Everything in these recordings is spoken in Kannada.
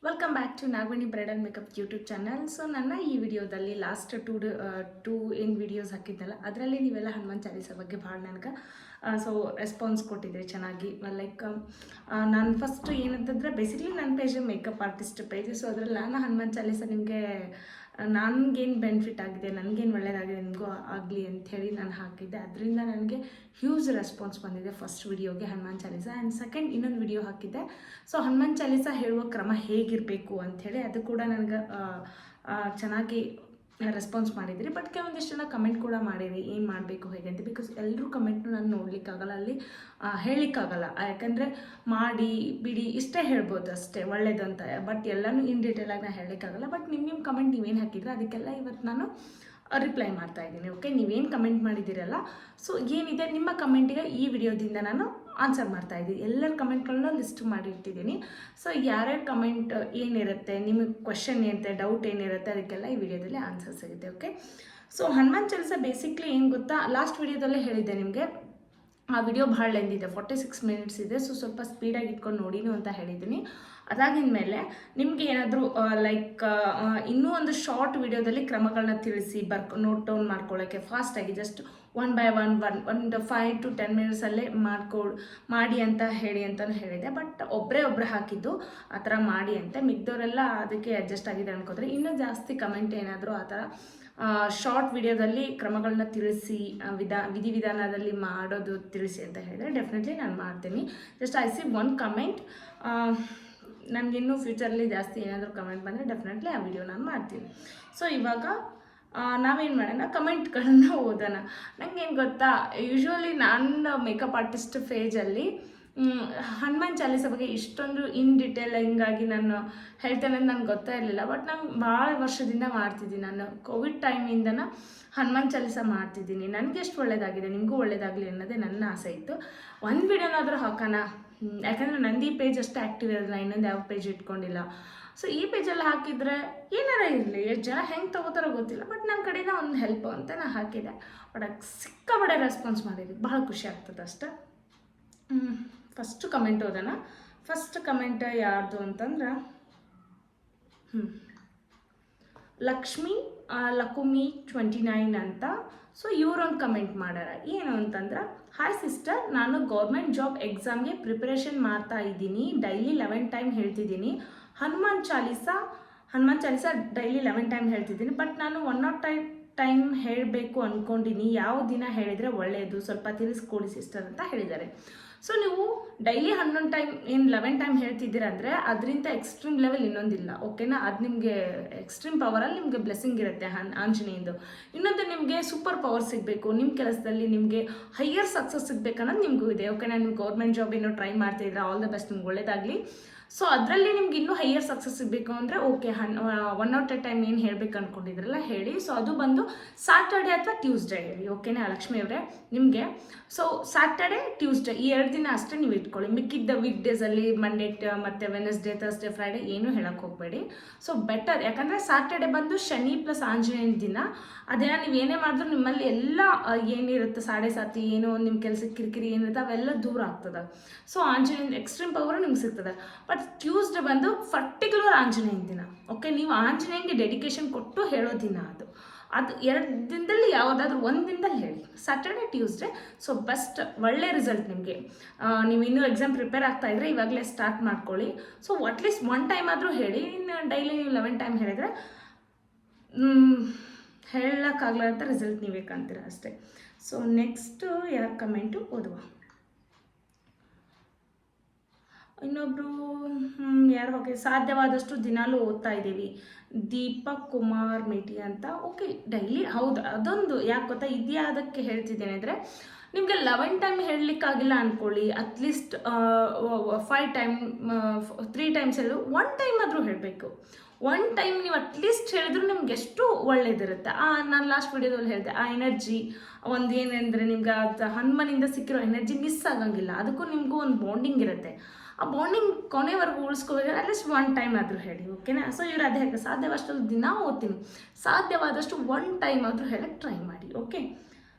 Welcome back to Nagavani bridal makeup YouTube channel. So ನನ್ನ ಈ ವಿಡಿಯೋದಲ್ಲಿ ಲಾಸ್ಟ್ ಟೂ ಏನು ವಿಡಿಯೋಸ್ ಹಾಕಿದ್ನಲ್ಲ ಅದರಲ್ಲಿ ನೀವೆಲ್ಲ ಹನುಮಾನ್ ಚಾಲೀಸ ಬಗ್ಗೆ ಭಾಳ ನನಗೆ ರೆಸ್ಪಾನ್ಸ್ ಕೊಟ್ಟಿದ್ರಿ ಚೆನ್ನಾಗಿ. ಲೈಕ್ ನಾನು ಫಸ್ಟ್ ಏನಂತಂದರೆ ಬೇಸಿಕ್ಲಿ ನನ್ನ page makeup artist page. So ಅದರಲ್ಲಿ ನಾನು ಹನುಮಾನ್ ಚಾಲೀಸ ನಿಮಗೆ ನನಗೇನು ಬೆನಿಫಿಟ್ ಆಗಿದೆ, ನನಗೇನು ಒಳ್ಳೆಯದಾಗಿದೆ ನಿಮಗೂ ಆಗಲಿ ಅಂಥೇಳಿ ನಾನು ಹಾಕಿದ್ದೆ. ಅದರಿಂದ ನನಗೆ ಹ್ಯೂಜ್ ರೆಸ್ಪಾನ್ಸ್ ಬಂದಿದೆ ಫಸ್ಟ್ ವಿಡಿಯೋಗೆ ಹನುಮಾನ್ ಚಾಲೀಸ. ಆ್ಯಂಡ್ ಸೆಕೆಂಡ್ ಇನ್ನೊಂದು ವಿಡಿಯೋ ಹಾಕಿದ್ದೆ. ಸೊ ಹನುಮಾನ್ ಚಾಲೀಸ ಹೇಳುವ ಕ್ರಮ ಹೇಗಿರಬೇಕು ಅಂಥೇಳಿ ಅದು ಕೂಡ ನನಗೆ ಚೆನ್ನಾಗಿ ರೆಸ್ಪಾನ್ಸ್ ಮಾಡಿದಿರಿ. ಬಟ್ ಕೆಲವೊಂದಿಷ್ಟು ಜನ ಕಮೆಂಟ್ ಕೂಡ ಮಾಡಿರಿ ಏನು ಮಾಡಬೇಕು ಹೇಗೆ ಅಂತ. ಬಿಕಾಸ್ ಎಲ್ಲರೂ ಕಮೆಂಟ್ನು ನಾನು ನೋಡಲಿಕ್ಕಾಗಲ್ಲ, ಅಲ್ಲಿ ಹೇಳಲಿಕ್ಕಾಗಲ್ಲ. ಯಾಕಂದರೆ ಮಾಡಿ ಬಿಡಿ ಇಷ್ಟೇ ಹೇಳ್ಬೋದು ಅಷ್ಟೇ ಒಳ್ಳೇದು ಅಂತ. ಬಟ್ ಎಲ್ಲನೂ ಇನ್ ಡೀಟೇಲಾಗಿ ನಾನು ಹೇಳಲಿಕ್ಕಾಗಲ್ಲ. ಬಟ್ ನಿಮ್ಮ ಕಮೆಂಟ್ ನೀವೇನು ಹಾಕಿದ್ರೆ ಅದಕ್ಕೆಲ್ಲ ಇವತ್ತು ನಾನು ರಿಪ್ಲೈ ಮಾಡ್ತಾ ಇದ್ದೀನಿ. ಓಕೆ, ನೀವೇನು ಕಮೆಂಟ್ ಮಾಡಿದ್ದೀರಲ್ಲ, ಸೊ ಏನಿದೆ ನಿಮ್ಮ ಕಮೆಂಟಿಗೆ ಈ ವಿಡಿಯೋದಿಂದ ನಾನು ಆನ್ಸರ್ ಮಾಡ್ತಾ ಇದ್ದೀನಿ. ಎಲ್ಲರ ಕಮೆಂಟ್ಗಳನ್ನ ಲಿಸ್ಟ್ ಮಾಡಿರ್ತಿದ್ದೀನಿ. ಸೊ ಯಾರ್ಯಾರ ಕಮೆಂಟ್ ಏನಿರುತ್ತೆ, ನಿಮಗೆ ಕ್ವಶನ್ ಏನಿರುತ್ತೆ, ಡೌಟ್ ಏನಿರುತ್ತೆ ಅದಕ್ಕೆಲ್ಲ ಈ ವಿಡಿಯೋದಲ್ಲಿ ಆನ್ಸರ್ ಸಿಗುತ್ತೆ. Okay, so Hanuman Chalisa basically ಏನು ಗೊತ್ತಾ, ಲಾಸ್ಟ್ ವಿಡಿಯೋದಲ್ಲೇ ಹೇಳಿದ್ದೆ ನಿಮಗೆ. ಆ ವಿಡಿಯೋ ಭಾಳ ಲೆಂತ್ ಇದೆ, 46 ಮಿನಿಟ್ಸ್ ಇದೆ. ಸೊ ಸ್ವಲ್ಪ ಸ್ಪೀಡಾಗಿ ಇಟ್ಕೊಂಡು ನೋಡಿನು ಅಂತ ಹೇಳಿದ್ದೀನಿ. ಅದಾಗಿದ ಮೇಲೆ ನಿಮಗೆ ಏನಾದರೂ ಲೈಕ್ ಇನ್ನೂ ಒಂದು ಶಾರ್ಟ್ ವಿಡಿಯೋದಲ್ಲಿ ಕ್ರಮಗಳನ್ನ ತಿಳಿಸಿ ನೋಟ್ ಡೌನ್ ಮಾಡ್ಕೊಳ್ಳೋಕ್ಕೆ ಫಾಸ್ಟಾಗಿ ಜಸ್ಟ್ ಒನ್ ಬೈ ಒಂದು 5 to 10 ಮಿನಿಟ್ಸಲ್ಲೇ ಮಾಡಿ ಅಂತ ಹೇಳಿ ಅಂತಲೂ ಹೇಳಿದೆ. ಬಟ್ ಒಬ್ಬರೇ ಹಾಕಿದ್ದು ಆ ಥರ ಮಾಡಿ ಅಂತ. ಮಿಕ್ದವರೆಲ್ಲ ಅದಕ್ಕೆ ಅಡ್ಜಸ್ಟ್ ಆಗಿದೆ ಅನ್ಕೋತಾರೆ. ಇನ್ನೂ ಜಾಸ್ತಿ ಕಮೆಂಟ್ ಏನಾದರೂ ಆ ಥರ ಶಾರ್ಟ್ ವಿಡಿಯೋದಲ್ಲಿ ಕ್ರಮಗಳನ್ನ ತಿಳಿಸಿ ವಿಧಿವಿಧಾನದಲ್ಲಿ ಮಾಡೋದು ತಿಳಿಸಿ ಅಂತ ಹೇಳಿದರೆ ಡೆಫಿನೆಟ್ಲಿ ನಾನು ಮಾಡ್ತೀನಿ. Just I see one comment. ನನಗಿನ್ನೂ ಫ್ಯೂಚರಲ್ಲಿ ಜಾಸ್ತಿ ಏನಾದರೂ ಕಮೆಂಟ್ ಬಂದರೆ ಡೆಫಿನೆಟ್ಲಿ ಆ ವಿಡಿಯೋ ನಾನು ಮಾಡ್ತೀನಿ. ಸೊ ಇವಾಗ ನಾವೇನು ಮಾಡೋಣ, ಕಮೆಂಟ್ಗಳನ್ನ ಓದೋಣ. ನನಗೇನು ಗೊತ್ತಾ, ಯೂಶ್ವಲಿ ನಾನು ಮೇಕಪ್ ಆರ್ಟಿಸ್ಟ್ ಪೇಜಲ್ಲಿ ಹನುಮಾನ್ ಚಾಲೀಸ ಬಗ್ಗೆ ಇಷ್ಟೊಂದು ಇನ್ ಡೀಟೇಲ್ ಹಿಂಗಾಗಿ ನಾನು ಹೇಳ್ತೇನೆ ಅಂತ ನನಗೆ ಗೊತ್ತೇ ಇರಲಿಲ್ಲ. ಬಟ್ ನಾನು ಭಾಳ ವರ್ಷದಿಂದ ಮಾಡ್ತಿದ್ದೀನಿ. ನಾನು ಕೋವಿಡ್ ಟೈಮಿಂದನ ಹನುಮಾನ್ ಚಾಲೀಸ ಮಾಡ್ತಿದ್ದೀನಿ. ನನಗೆ ಎಷ್ಟು ಒಳ್ಳೇದಾಗಿದೆ, ನಿಮಗೂ ಒಳ್ಳೇದಾಗಲಿ ಅನ್ನೋದೇ ನನ್ನ ಆಸೆ ಇತ್ತು. ಒಂದು ವಿಡಿಯೋನಾದರೂ ಹಾಕೋಣ, ಯಾಕಂದರೆ ನಂದು ಈ ಪೇಜ್ ಅಷ್ಟೇ ಆ್ಯಕ್ಟಿವ್ ಇರೋದಿಲ್ಲ, ಇನ್ನೊಂದು ಯಾವ ಪೇಜ್ ಇಟ್ಕೊಂಡಿಲ್ಲ. ಸೊ ಈ ಪೇಜಲ್ಲಿ ಹಾಕಿದರೆ ಏನಾರ ಇರಲಿ, ಎಷ್ಟು ಜನ ಹೆಂಗೆ ತೊಗೋತಾರೋ ಗೊತ್ತಿಲ್ಲ, ಬಟ್ ನನ್ನ ಕಡೆಯಿಂದ ಒಂದು ಹೆಲ್ಪ್ ಅಂತ ನಾನು ಹಾಕಿದೆ. ಬಟ್ ಅದಕ್ಕೆ ಸಿಕ್ಕಾಬಡೆ ರೆಸ್ಪಾನ್ಸ್ ಮಾಡಿದ್ವಿ, ಭಾಳ ಖುಷಿ ಆಗ್ತದೆ ಅಷ್ಟೆ. ಫಸ್ಟ್ ಕಮೆಂಟ್ ಓದೋಣ. ಫಸ್ಟ್ ಕಮೆಂಟ್ ಯಾರ್ದು ಅಂತಂದ್ರೆ ಲಕುಮಿ 29 ಅಂತ. ಸೊ ಇವರೊಂದು ಕಮೆಂಟ್ ಮಾಡ್ಯಾರ. ಏನು ಅಂತಂದ್ರೆ, ಹಾಯ್ ಸಿಸ್ಟರ್, ನಾನು ಗೌರ್ಮೆಂಟ್ ಜಾಬ್ ಎಕ್ಸಾಮ್ಗೆ ಪ್ರಿಪರೇಷನ್ ಮಾಡ್ತಾ ಇದ್ದೀನಿ. ಡೈಲಿ 11 ಟೈಮ್ ಹೇಳ್ತಿದ್ದೀನಿ. ಹನುಮಾನ್ ಚಾಲೀಸ ಡೈಲಿ 11 ಟೈಮ್ ಹೇಳ್ತಿದ್ದೀನಿ. ಬಟ್ ನಾನು 105 ಟೈಮ್ ಹೇಳಬೇಕು ಅಂದ್ಕೊಂಡಿನಿ. ಯಾವ ದಿನ ಹೇಳಿದರೆ ಒಳ್ಳೆಯದು, ಸ್ವಲ್ಪ ತಿಳಿಸ್ಕೊಡಿ ಸಿಸ್ಟರ್ ಅಂತ ಹೇಳಿದ್ದಾರೆ. ಸೊ ನೀವು ಡೈಲಿ 11 ಟೈಮ್ ಏನು 11 ಟೈಮ್ ಹೇಳ್ತಿದ್ದೀರ ಅಂದರೆ ಅದರಿಂದ ಎಕ್ಸ್ಟ್ರೀಮ್ ಲೆವೆಲ್ ಇನ್ನೊಂದಿಲ್ಲ. ಓಕೆನಾ, ಅದು ನಿಮಗೆ ಎಕ್ಸ್ಟ್ರೀಮ್ ಪವರಲ್ಲಿ ನಿಮಗೆ ಬ್ಲೆಸ್ಸಿಂಗ್ ಇರುತ್ತೆ ಆಂಜನೇಯಂದು. ಇನ್ನೊಂದು ನಿಮಗೆ ಸೂಪರ್ ಪವರ್ ಸಿಗಬೇಕು, ನಿಮ್ಮ ಕೆಲಸದಲ್ಲಿ ನಿಮಗೆ ಹೈಯರ್ ಸಕ್ಸಸ್ ಸಿಗಬೇಕನ್ನೋದು ನಿಮಗೂ ಇದೆ. ಓಕೆನಾ, ನೀವು ಗೌರ್ಮೆಂಟ್ ಜಾಬ್ ಏನೋ ಟ್ರೈ ಮಾಡ್ತಿದ್ದೀರಾ, ಆಲ್ ದ ಬೆಸ್ಟ್, ನಿಮ್ಗೆ ಒಳ್ಳೇದಾಗಲಿ. ಸೊ ಅದರಲ್ಲಿ ನಿಮ್ಗೆ ಇನ್ನೂ ಹೈಯರ್ ಸಕ್ಸಸ್ ಸಿಗಬೇಕು ಅಂದರೆ ಓಕೆ, 105 ಟೈಮ್ ಏನು ಹೇಳಬೇಕು ಅಂದ್ಕೊಂಡಿದ್ರಲ್ಲ ಹೇಳಿ. ಸೊ ಅದು ಬಂದು ಸ್ಯಾಟರ್ಡೆ ಅಥವಾ ಟ್ಯೂಸ್ಡೇ ಹೇಳಿ. ಓಕೆನಾ ಲಕ್ಷ್ಮಿ ಅವರೇ, ನಿಮಗೆ ಸೊ ಸ್ಯಾಟರ್ಡೆ ಟ್ಯೂಸ್ಡೇ ಈ 2 ದಿನ ಅಷ್ಟೇ ನೀವು ಇಟ್ಕೊಳ್ಳಿ. ಮಿಕ್ಕಿದ್ದ ವೀಕ್ ಡೇಸಲ್ಲಿ ಮಂಡೇ ಮತ್ತು ವೆನಸ್ಡೇ ಥರ್ಸ್ಡೇ ಫ್ರೈಡೇ ಏನೂ ಹೇಳಕ್ಕೆ ಹೋಗಬೇಡಿ. ಸೊ ಬೆಟರ್, ಯಾಕಂದರೆ ಸ್ಯಾಟರ್ಡೆ ಬಂದು ಶನಿ ಪ್ಲಸ್ ಆಂಜನೇಯನ ದಿನ. ಅದೇನ ನೀವು ಏನೇ ಮಾಡಿದ್ರು ನಿಮ್ಮಲ್ಲಿ ಎಲ್ಲ ಏನಿರುತ್ತೆ ಸಾಡೆ ಸಾತಿ ಏನೋ ನಿಮ್ಮ ಕೆಲಸಕ್ಕೆ ಕಿರಿಕಿರಿ ಏನಿರುತ್ತೆ ಅವೆಲ್ಲ ದೂರ ಆಗ್ತದೆ. ಸೊ ಆಂಜನೇಯನ ಎಕ್ಸ್ಟ್ರೀಮ್ ಪವರು ನಿಮ್ಗೆ ಸಿಗ್ತದೆ. ಬಟ್ ಟ್ಯೂಸ್ಡೇ ಬಂದು ಪರ್ಟಿಕ್ಯುಲರ್ ಆಂಜನೇಯನ ದಿನ. ಓಕೆ, ನೀವು ಆಂಜನೇಯನಿಗೆ ಡೆಡಿಕೇಶನ್ ಕೊಟ್ಟು ಹೇಳೋ ದಿನ ಅದು. 2 ದಿನದಲ್ಲಿ ಯಾವುದಾದ್ರೂ ಒಂದು ದಿನದಲ್ಲಿ ಹೇಳಿ, ಸ್ಯಾಟರ್ಡೆ ಟ್ಯೂಸ್ಡೇ. ಸೊ ಬೆಸ್ಟ್, ಒಳ್ಳೆ ರಿಸಲ್ಟ್ ನಿಮಗೆ. ನೀವು ಇನ್ನೂ ಎಕ್ಸಾಮ್ ಪ್ರಿಪೇರ್ ಆಗ್ತಾ ಇದ್ರೆ ಇವಾಗಲೇ ಸ್ಟಾರ್ಟ್ ಮಾಡ್ಕೊಳ್ಳಿ. ಸೊ ಅಟ್ಲೀಸ್ಟ್ 1 ಟೈಮ್ ಆದರೂ ಹೇಳಿ. ಇನ್ನು ಡೈಲಿ ನೀವು 11 ಟೈಮ್ ಹೇಳಿದರೆ ಹೇಳೋಕ್ಕಾಗ್ಲಾರ್ದ ರಿಸಲ್ಟ್ ನೀವೇ ಕಾಣ್ತೀರ ಅಷ್ಟೇ. ಸೊ ನೆಕ್ಸ್ಟು ಯಾರ ಕಮೆಂಟು ಓದುವ. ಇನ್ನೊಬ್ಬರು ಯಾರು ಓಕೆ, ಸಾಧ್ಯವಾದಷ್ಟು ದಿನಾಲೂ ಓದ್ತಾ ಇದ್ದೀವಿ, ದೀಪಕ್ ಕುಮಾರ್ ಮೇಟಿ ಅಂತ. ಓಕೆ, ಡೈಲಿ ಹೌದು, ಅದೊಂದು ಯಾಕೆ ಗೊತ್ತಾ, ಇದಕ್ಕೆ ಹೇಳ್ತಿದ್ದೇನೆ ಅಂದರೆ ನಿಮಗೆ 11 ಟೈಮ್ ಹೇಳಲಿಕ್ಕಾಗಿಲ್ಲ ಅಂದ್ಕೊಳ್ಳಿ, ಅಟ್ಲೀಸ್ಟ್ 5 ಟೈಮ್ 3 ಟೈಮ್ಸ್ ಹೇಳಿ 1 ಟೈಮ್ ಆದರೂ ಹೇಳಬೇಕು. 1 ಟೈಮ್ ನೀವು ಅಟ್ಲೀಸ್ಟ್ ಹೇಳಿದ್ರು ನಿಮ್ಗೆ ಎಷ್ಟು ಒಳ್ಳೇದಿರುತ್ತೆ. ನಾನು ಲಾಸ್ಟ್ ವಿಡಿಯೋದಲ್ಲಿ ಹೇಳಿದೆ, ಆ ಎನರ್ಜಿ ಒಂದು ಏನಂದರೆ ನಿಮ್ಗೆ ಅದು ಹನುಮನಿಂದ ಸಿಕ್ಕಿರೋ ಎನರ್ಜಿ ಮಿಸ್ ಆಗಂಗಿಲ್ಲ. ಅದಕ್ಕೂ ನಿಮಗೂ ಒಂದು ಬಾಂಡಿಂಗ್ ಇರುತ್ತೆ. ಆ ಬಾಂಡಿಂಗ್ ಕೊನೆವರೆಗೂ ಉಳಿಸ್ಕೋಬೇಕಾದ್ರೆ ಅಟ್ಲೀಸ್ಟ್ 1 ಟೈಮ್ ಆದರೂ ಹೇಳಿ. ಓಕೆನಾ, ಸೊ ಇವರು ಅದೇ ಹೇಳ್ತಾರೆ, ಸಾಧ್ಯವಷ್ಟು ದಿನ ಓದ್ತೀನಿ, ಸಾಧ್ಯವಾದಷ್ಟು 1 ಟೈಮ್ ಆದರೂ ಹೇಳಕ್ಕೆ ಟ್ರೈ ಮಾಡಿ. ಓಕೆ,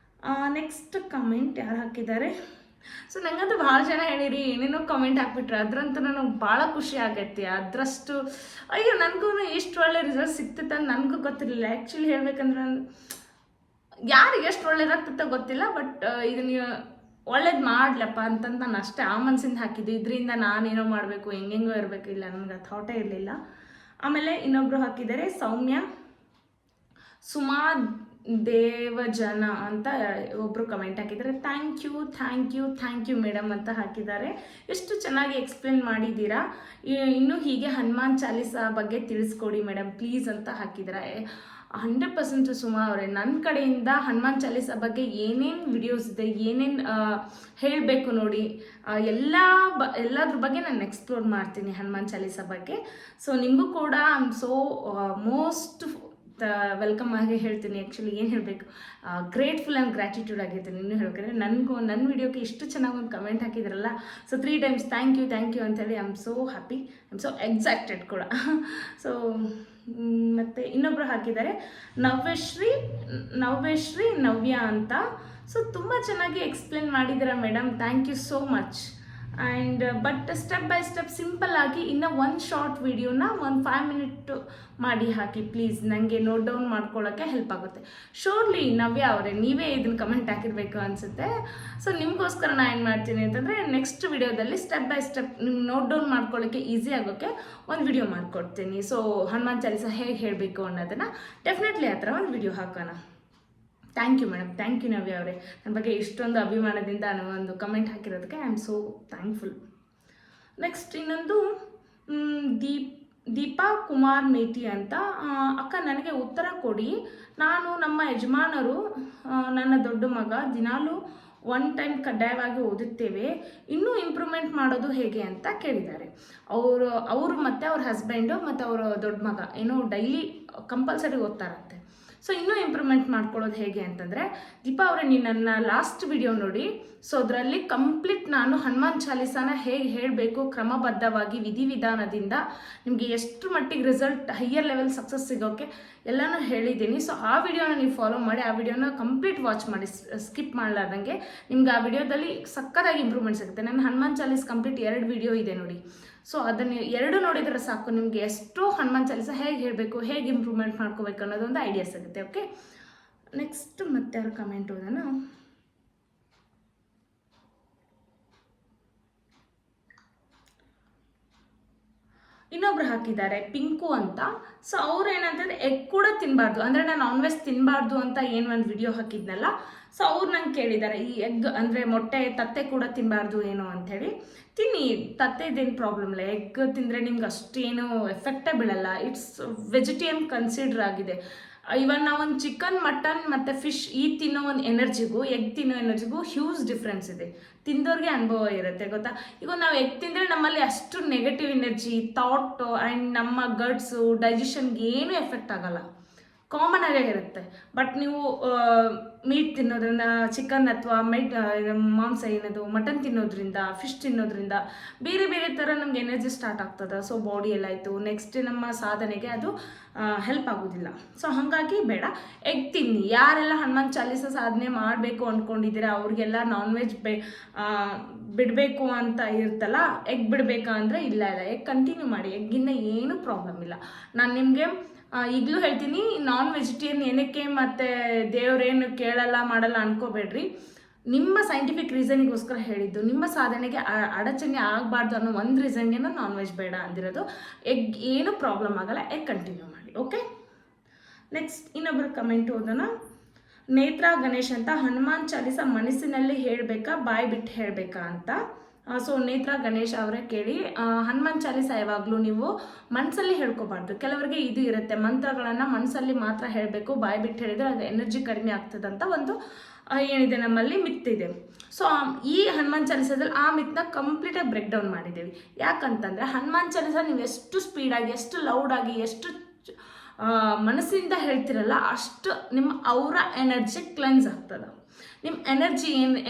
ನೆಕ್ಸ್ಟ್ ಕಮೆಂಟ್ ಯಾರು ಹಾಕಿದ್ದಾರೆ, ಸೊ ನಂಗಂತೂ ಭಾಳ ಜನ ಹೇಳಿರಿ, ಏನೇನೋ ಕಮೆಂಟ್ ಹಾಕ್ಬಿಟ್ರೆ, ಅದ್ರಂತೂ ನನಗೆ ಭಾಳ ಖುಷಿ ಆಗೈತಿ. ಅದರಷ್ಟು ಅಯ್ಯೋ ನನಗೂ ಎಷ್ಟು ಒಳ್ಳೆ ರಿಸಲ್ಟ್ ಸಿಗ್ತಿತ್ತು ಅಂತ ನನಗೂ ಗೊತ್ತಿರಲಿಲ್ಲ. ಆ್ಯಕ್ಚುಲಿ ಹೇಳ್ಬೇಕಂದ್ರೆ ಯಾರಿಗೆ ಎಷ್ಟು ಒಳ್ಳೇದಾಗ್ತಿತ್ತೋ ಗೊತ್ತಿಲ್ಲ, ಬಟ್ ಇದನ್ನ ಒಳ್ಳೇದು ಮಾಡ್ಲಪ್ಪ ಅಂತಂದು ನಾನು ಅಷ್ಟೇ ಆ ಮನಸ್ಸಿಂದ ಹಾಕಿದ್ದು. ಇದರಿಂದ ನಾನೇನೋ ಮಾಡಬೇಕು, ಹೆಂಗೆಂಗೋ ಇರಬೇಕು, ಇಲ್ಲ ನನಗೆ ಥಾಟೇ ಇರಲಿಲ್ಲ. ಆಮೇಲೆ ಇನ್ನೊಬ್ಬರು ಹಾಕಿದ್ದಾರೆ, ಸೌಮ್ಯ ಸುಮಾ ದೇವಜನ ಅಂತ ಒಬ್ಬರು ಕಮೆಂಟ್ ಹಾಕಿದ್ದಾರೆ. ಥ್ಯಾಂಕ್ ಯು ಮೇಡಮ್ ಅಂತ ಹಾಕಿದ್ದಾರೆ. ಎಷ್ಟು ಚೆನ್ನಾಗಿ ಎಕ್ಸ್ಪ್ಲೇನ್ ಮಾಡಿದ್ದೀರಾ, ಇನ್ನೂ ಹೀಗೆ ಹನುಮಾನ್ ಚಾಲೀಸಾ ಬಗ್ಗೆ ತಿಳಿಸ್ಕೊಡಿ ಮೇಡಮ್ ಪ್ಲೀಸ್ ಅಂತ ಹಾಕಿದ್ದಾರೆ. 100% ಸುಮಾ ಅವರೇ, ನನ್ನ ಕಡೆಯಿಂದ ಹನುಮಾನ್ ಚಾಲೀಸಾ ಬಗ್ಗೆ ಏನೇನು ವಿಡಿಯೋಸ್ ಇದೆ, ಏನೇನು ಹೇಳಬೇಕು ನೋಡಿ, ಎಲ್ಲದ್ರ ಬಗ್ಗೆ ನಾನು ಎಕ್ಸ್ಪ್ಲೋರ್ ಮಾಡ್ತೀನಿ ಹನುಮಾನ್ ಚಾಲೀಸಾ ಬಗ್ಗೆ. ಸೊ ನಿಮಗೂ ಕೂಡ I am so most welcome ಆಗಿ ಹೇಳ್ತೀನಿ. ಆ್ಯಕ್ಚುಲಿ ಏನು ಹೇಳಬೇಕು, ಗ್ರೇಟ್ಫುಲ್ ಆ್ಯಂಡ್ ಗ್ರ್ಯಾಟಿಟ್ಯೂಡ್ ಆಗಿರ್ತೀನಿ. ಇನ್ನೂ ಹೇಳ್ಬೇಕಂದ್ರೆ ನನ್ನ ವಿಡಿಯೋಗೆ ಇಷ್ಟು ಚೆನ್ನಾಗಿ ಒಂದು ಕಮೆಂಟ್ ಹಾಕಿದ್ರಲ್ಲ, ಸೊ 3 times ಥ್ಯಾಂಕ್ ಯು ಅಂತೇಳಿ I am so happy, I am so excited ಕೂಡ. ಸೊ ಮತ್ತು ಇನ್ನೊಬ್ಬರು ಹಾಕಿದ್ದಾರೆ, ನವ್ಯ ಅಂತ. ಸೊ ತುಂಬ ಚೆನ್ನಾಗಿ ಎಕ್ಸ್ಪ್ಲೇನ್ ಮಾಡಿದ್ದೀರಾ madam, thank you so much. And but step by step simple ಆಗಿ ಇನ್ನೂ ಒಂದು ಶಾರ್ಟ್ ವಿಡಿಯೋನ ಒಂದು 5 minute ಮಾಡಿ ಹಾಕಿ ಪ್ಲೀಸ್, ನನಗೆ ನೋಟ್ ಡೌನ್ ಮಾಡ್ಕೊಳ್ಳೋಕ್ಕೆ ಹೆಲ್ಪ್ ಆಗುತ್ತೆ. ಶೋರ್ಲಿ ನವ್ಯ ಅವರೇ, ನೀವೇ ಇದನ್ನು ಕಮೆಂಟ್ ಹಾಕಿರಬೇಕು ಅನಿಸುತ್ತೆ. ಸೊ ನಿಮಗೋಸ್ಕರ ನಾನು ಏನು ಮಾಡ್ತೀನಿ ಅಂತಂದರೆ, ನೆಕ್ಸ್ಟ್ ವಿಡಿಯೋದಲ್ಲಿ ಸ್ಟೆಪ್ ಬೈ ಸ್ಟೆಪ್ ನಿಮ್ಗೆ ನೋಟ್ ಡೌನ್ ಮಾಡ್ಕೊಳ್ಳೋಕ್ಕೆ ಈಸಿ ಆಗೋಕ್ಕೆ ಒಂದು ವಿಡಿಯೋ ಮಾಡಿಕೊಡ್ತೀನಿ. ಸೊ ಹನುಮಾನ್ ಚಾಲೀಸಾ ಹೇಗೆ ಹೇಳಬೇಕು ಅನ್ನೋದನ್ನು ಡೆಫಿನೆಟ್ಲಿ ಆ ಥರ ಒಂದು ವಿಡಿಯೋ ಹಾಕೋಣ. Thank you madam, thank you Navya ಅವರೇ, ನನ್ನ ಬಗ್ಗೆ ಇಷ್ಟೊಂದು ಅಭಿಮಾನದಿಂದ ಒಂದು ಕಮೆಂಟ್ ಹಾಕಿರೋದಕ್ಕೆ I am so thankful. Next ಇನ್ನೊಂದು ದೀಪಾ ಕುಮಾರ್ ಮೇಟಿ ಅಂತ. ಅಕ್ಕ ನನಗೆ ಉತ್ತರ ಕೊಡಿ, ನಾನು ನಮ್ಮ ಯಜಮಾನರು ನನ್ನ ದೊಡ್ಡ ಮಗ ದಿನಾಲೂ 1 time ಕಡ್ಡಾಯವಾಗಿ ಓದುತ್ತೇವೆ, ಇನ್ನೂ ಇಂಪ್ರೂವ್ಮೆಂಟ್ ಮಾಡೋದು ಹೇಗೆ ಅಂತ ಕೇಳಿದ್ದಾರೆ. ಅವರು ಮತ್ತು ಅವ್ರ ಹಸ್ಬೆಂಡು ಮತ್ತು ಅವರ ದೊಡ್ಡ ಮಗ ಏನೋ ಡೈಲಿ ಕಂಪಲ್ಸರಿ ಓದ್ತಾರಂತೆ. ಸೊ ಇನ್ನೂ ಇಂಪ್ರೂವ್ಮೆಂಟ್ ಮಾಡ್ಕೊಳ್ಳೋದು ಹೇಗೆ ಅಂತಂದರೆ, ದೀಪಾ ಅವರೇ ನೀವು ನನ್ನ ಲಾಸ್ಟ್ ವಿಡಿಯೋ ನೋಡಿ. ಸೊ ಅದರಲ್ಲಿ ಕಂಪ್ಲೀಟ್ ನಾನು ಹನುಮಾನ್ ಚಾಲೀಸಾನ ಹೇಗೆ ಹೇಳಬೇಕು ಕ್ರಮಬದ್ಧವಾಗಿ ವಿಧಿವಿಧಾನದಿಂದ ನಿಮಗೆ ಎಷ್ಟು ಮಟ್ಟಿಗೆ ರಿಸಲ್ಟ್ ಹೈಯರ್ ಲೆವೆಲ್ ಸಕ್ಸಸ್ ಸಿಗೋಕ್ಕೆ ಎಲ್ಲನೂ ಹೇಳಿದ್ದೀನಿ. ಸೊ ಆ ವಿಡಿಯೋನ ನೀವು ಫಾಲೋ ಮಾಡಿ, ಆ ವಿಡಿಯೋನ ಕಂಪ್ಲೀಟ್ ವಾಚ್ ಮಾಡಿ, ಸ್ಕಿಪ್ ಮಾಡಲಾರ್ದಂಗೆ. ನಿಮ್ಗೆ ಆ ವಿಡಿಯೋದಲ್ಲಿ ಸಕ್ಕತ್ತಾಗಿ ಇಂಪ್ರೂವ್ಮೆಂಟ್ ಸಿಗುತ್ತೆ. ನನ್ನ ಹನುಮಾನ್ ಚಾಲೀಸ್ ಕಂಪ್ಲೀಟ್ 2 ವಿಡಿಯೋ ಇದೆ ನೋಡಿ. ಸೊ ಅದನ್ನು 2 ನೋಡಿದರೆ ಸಾಕು, ನಿಮಗೆ ಎಷ್ಟೋ ಹನುಮಾನ್ ಚಾಲೀಸಾ ಹೇಗೆ ಹೇಳಬೇಕು, ಹೇಗೆ ಇಂಪ್ರೂವ್ಮೆಂಟ್ ಮಾಡ್ಕೋಬೇಕು ಅನ್ನೋದೊಂದು ಐಡಿಯಾ ಸಿಗುತ್ತೆ. ಓಕೆ, ನೆಕ್ಸ್ಟ್ ಮತ್ತೆ ಅವ್ರ ಕಮೆಂಟ್ ಓದೋಣ. ಇನ್ನೊಬ್ರು ಹಾಕಿದ್ದಾರೆ, ಪಿಂಕು ಅಂತ. ಸೊ ಅವ್ರು ಏನಂತಂದರೆ ಎಗ್ ಕೂಡ ತಿನ್ನಬಾರ್ದು, ಅಂದರೆ ನಾನು ನಾನ್ ವೆಜ್ ತಿನ್ನಬಾರ್ದು ಅಂತ ಏನು ಒಂದು ವಿಡಿಯೋ ಹಾಕಿದ್ನಲ್ಲ. ಸೊ ಅವ್ರು ನಂಗೆ ಕೇಳಿದ್ದಾರೆ, ಈ ಎಗ್ ಅಂದರೆ ಮೊಟ್ಟೆ ತತ್ತೆ ಕೂಡ ತಿನ್ನಬಾರ್ದು ಏನೋ ಅಂಥೇಳಿ. ತಿನ್ನಿ, ತತ್ತೆದೇನು ಪ್ರಾಬ್ಲಮ್ ಇಲ್ಲ, ಎಗ್ ತಿಂದರೆ ನಿಮ್ಗೆ ಅಷ್ಟೇನು ಎಫೆಕ್ಟೇ ಬೀಳಲ್ಲ. ಇಟ್ಸ್ ವೆಜಿಟೇರಿಯನ್ ಕನ್ಸಿಡರ್ ಆಗಿದೆ. ಇವನ್ ನಾವೊಂದು ಚಿಕನ್, ಮಟನ್ ಮತ್ತು ಫಿಶ್ ಈ ತಿನ್ನೋ ಒಂದು ಎನರ್ಜಿಗೂ ಎಗ್ ತಿನ್ನೋ ಎನರ್ಜಿಗೂ ಹ್ಯೂಜ್ ಡಿಫ್ರೆನ್ಸ್ ಇದೆ. ತಿಂದವ್ರಿಗೆ ಅನುಭವ ಇರುತ್ತೆ, ಗೊತ್ತಾ. ಈಗ ನಾವು ಎಗ್ ತಿಂದರೆ ನಮ್ಮಲ್ಲಿ ಅಷ್ಟು ನೆಗೆಟಿವ್ ಎನರ್ಜಿ, ಥಾಟು ಆ್ಯಂಡ್ ನಮ್ಮ ಗಟ್ಸು, ಡೈಜೆಷನ್ಗೆ ಏನೂ ಎಫೆಕ್ಟ್ ಆಗಲ್ಲ, ಕಾಮನ್ ಆಗೇ ಇರುತ್ತೆ. ಬಟ್ ನೀವು ಮೀಟ್ ತಿನ್ನೋದ್ರಿಂದ, ಚಿಕನ್ ಅಥವಾ ಮಾಂಸ ಏನದು ಮಟನ್ ತಿನ್ನೋದ್ರಿಂದ, ಫಿಶ್ ತಿನ್ನೋದ್ರಿಂದ ಬೇರೆ ಬೇರೆ ಥರ ನಮ್ಗೆ ಎನರ್ಜಿ ಸ್ಟಾರ್ಟ್ ಆಗ್ತದೆ. ಸೊ ಬಾಡಿ ಎಲ್ಲ ಆಯಿತು, ನೆಕ್ಸ್ಟ್ ನಮ್ಮ ಸಾಧನೆಗೆ ಅದು ಹೆಲ್ಪ್ ಆಗೋದಿಲ್ಲ. ಸೊ ಹಾಗಾಗಿ ಬೇಡ, ಎಗ್ ತಿನ್ನಿ. ಯಾರೆಲ್ಲ ಹನುಮಾನ್ ಚಾಲೀಸಾ ಸಾಧನೆ ಮಾಡಬೇಕು ಅಂದ್ಕೊಂಡಿದ್ದೀರಾ ಅವ್ರಿಗೆಲ್ಲ ನಾನ್ ವೆಜ್ ಬಿಡಬೇಕು ಅಂತ ಇರ್ತಲ್ಲ, ಎಗ್ ಬಿಡಬೇಕಾ ಅಂದರೆ ಇಲ್ಲ, ಎಗ್ ಕಂಟಿನ್ಯೂ ಮಾಡಿ, ಎಗ್ಗಿಂದ ಏನೂ ಪ್ರಾಬ್ಲಮ್ ಇಲ್ಲ. ನಾನು ನಿಮಗೆ ಈಗಲೂ ಹೇಳ್ತೀನಿ, ನಾನ್ ವೆಜಿಟೇರಿಯನ್ ಏನಕ್ಕೆ ಮತ್ತು ದೇವರೇನು ಕೇಳಲ್ಲ ಮಾಡಲ್ಲ ಅನ್ಕೋಬೇಡ್ರಿ. ನಿಮ್ಮ ಸೈಂಟಿಫಿಕ್ ರೀಸನಿಗೋಸ್ಕರ ಹೇಳಿದ್ದು, ನಿಮ್ಮ ಸಾಧನೆಗೆ ಅಡಚಣೆ ಆಗಬಾರ್ದು ಅನ್ನೋ ಒಂದು ರೀಸನ್ಗೆ ನಾನ್ ವೆಜ್ ಬೇಡ ಅಂದಿರೋದು. ಎಗ್ ಏನು ಪ್ರಾಬ್ಲಮ್ ಆಗಲ್ಲ, ಎಗ್ ಕಂಟಿನ್ಯೂ ಮಾಡಿ. ಓಕೆ, ನೆಕ್ಸ್ಟ್ ಇನ್ನೊಬ್ಬರು ಕಮೆಂಟ್ ಓದೋಣ. ನೇತ್ರಾ ಗಣೇಶ್ ಅಂತ, ಹನುಮಾನ್ ಚಾಲೀಸಾ ಮನಸ್ಸಿನಲ್ಲಿ ಹೇಳಬೇಕಾ ಬಾಯಿ ಬಿಟ್ಟು ಹೇಳಬೇಕಾ ಅಂತ. ಸೊ ನೇತ್ರಾ ಗಣೇಶ್ ಅವರೇ ಕೇಳಿ, ಹನುಮಾನ್ ಚಾಲೀಸಾ ಯಾವಾಗಲೂ ನೀವು ಮನಸ್ಸಲ್ಲಿ ಹೇಳ್ಕೊಬಾರ್ದು. ಕೆಲವರಿಗೆ ಇದು ಇರುತ್ತೆ, ಮಂತ್ರಗಳನ್ನು ಮನಸ್ಸಲ್ಲಿ ಮಾತ್ರ ಹೇಳಬೇಕು, ಬಾಯಿ ಬಿಟ್ಟು ಹೇಳಿದರೆ ಅದು ಎನರ್ಜಿ ಕಡಿಮೆ ಆಗ್ತದಂತ ಒಂದು ಏನಿದೆ, ನಮ್ಮಲ್ಲಿ ಮಿತ್ ಇದೆ. ಸೊ ಈ ಹನುಮಾನ್ ಚಾಲೀಸಾದಲ್ಲಿ ಆ ಮಿತ್ನ ಕಂಪ್ಲೀಟಾಗಿ ಬ್ರೇಕ್ ಡೌನ್ ಮಾಡಿದ್ದೀವಿ. ಯಾಕಂತಂದರೆ ಹನುಮಾನ್ ಚಾಲೀಸಾ ನೀವು ಎಷ್ಟು ಸ್ಪೀಡಾಗಿ, ಎಷ್ಟು ಲೌಡಾಗಿ, ಎಷ್ಟು ಮನಸ್ಸಿಂದ ಹೇಳ್ತಿರಲ್ಲ, ಅಷ್ಟು ನಿಮ್ಮ ಅವರ ಎನರ್ಜಿ ಕ್ಲೆನ್ಸ್ ಆಗ್ತದೆ. ನಿಮ್ಮ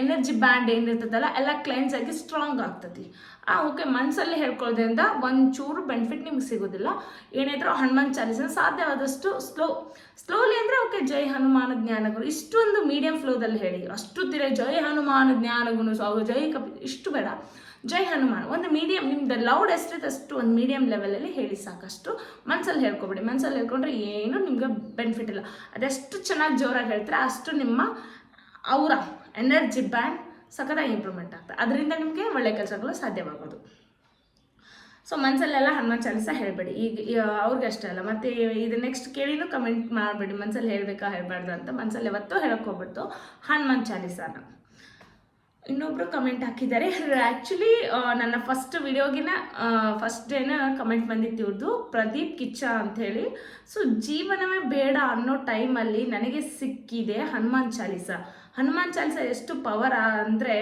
ಎನರ್ಜಿ ಬ್ಯಾಂಡ್ ಏನಿರ್ತದಲ್ಲ ಎಲ್ಲ ಕ್ಲೆನ್ಸ್ ಆಗಿ ಸ್ಟ್ರಾಂಗ್ ಆಗ್ತದೆ. ಓಕೆ, ಮನಸ್ಸಲ್ಲಿ ಹೇಳ್ಕೊಳ್ಳೋದ್ರಿಂದ ಒಂಚೂರು ಬೆನಿಫಿಟ್ ನಿಮ್ಗೆ ಸಿಗೋದಿಲ್ಲ. ಏನಿದ್ರು ಹನುಮಾನ್ ಚಾಲೀಸ ಸಾಧ್ಯವಾದಷ್ಟು ಸ್ಲೋಲಿ ಅಂದರೆ ಓಕೆ, ಜೈ ಹನುಮಾನ ಜ್ಞಾನಗುರು ಇಷ್ಟೊಂದು ಮೀಡಿಯಂ ಫ್ಲೋದಲ್ಲಿ ಹೇಳಿ. ಅಷ್ಟು ಜೈ ಹನುಮಾನ ಜ್ಞಾನಗುರು ಜೈ ಇಷ್ಟು ಬೇಡ, ಜೈ ಹನುಮಾನ್ ಒಂದು ಮೀಡಿಯಂ, ನಿಮ್ದು ಲೌಡ್ ಎಷ್ಟಿದೆ ಅಷ್ಟು ಒಂದು ಮೀಡಿಯಂ ಲೆವೆಲಲ್ಲಿ ಹೇಳಿ ಸಾಕಷ್ಟು. ಮನಸ್ಸಲ್ಲಿ ಹೇಳ್ಕೊಬೇಡಿ. ಮನಸ್ಸಲ್ಲಿ ಹೇಳ್ಕೊಂಡ್ರೆ ಏನು ನಿಮ್ಗೆ ಬೆನಿಫಿಟ್ ಇಲ್ಲ. ಅದೆಷ್ಟು ಚೆನ್ನಾಗಿ ಜೋರಾಗಿ ಹೇಳ್ತಾರೆ ಅಷ್ಟು ನಿಮ್ಮ ಅವರ ಎನರ್ಜಿ ಬ್ಯಾಂಡ್ ಸಖತ್ತಾಗಿ ಇಂಪ್ರೂವ್ಮೆಂಟ್ ಆಗ್ತದೆ. ಅದರಿಂದ ನಿಮಗೆ ಒಳ್ಳೆ ಕೆಲಸಗಳು ಸಾಧ್ಯವಾಗೋದು. ಸೊ ಮನಸ್ಸಲ್ಲೆಲ್ಲ ಹನುಮಾನ್ ಚಾಲೀಸ ಹೇಳಬೇಡಿ. ಈಗ ಅವ್ರಿಗೆ ಅಷ್ಟೇ ಅಲ್ಲ, ಮತ್ತು ಇದು ನೆಕ್ಸ್ಟ್ ಕೇಳಿನೂ ಕಮೆಂಟ್ ಮಾಡಬೇಡಿ ಮನಸ್ಸಲ್ಲಿ ಹೇಳಬೇಕಾ ಹೇಳಬಾರ್ದು ಅಂತ. ಮನಸ್ಸಲ್ಲಿ ಯಾವತ್ತೂ ಹೇಳಕ್ಕೆ ಹೋಗ್ಬಿಡ್ತು ಹನುಮಾನ್ ಚಾಲೀಸಾನ. ಇನ್ನೊಬ್ರು ಕಮೆಂಟ್ ಹಾಕಿದ್ದಾರೆ. ಆ್ಯಕ್ಚುಲಿ ನನ್ನ ಫಸ್ಟ್ ವಿಡಿಯೋಗಿನ ಫಸ್ಟ್ ಡೇನ ಕಮೆಂಟ್ ಬಂದಿತ್ತು ಇವ್ರದ್ದು, ಪ್ರದೀಪ್ ಕಿಚ್ಚ ಅಂಥೇಳಿ. ಸೊ ಜೀವನವೇ ಬೇಡ ಅನ್ನೋ ಟೈಮಲ್ಲಿ ನನಗೆ ಸಿಕ್ಕಿದೆ ಹನುಮಾನ್ ಚಾಲೀಸ. ಹನುಮಾನ್ ಚಾಲೀಸ ಎಷ್ಟು ಪವರ್ ಅಂದರೆ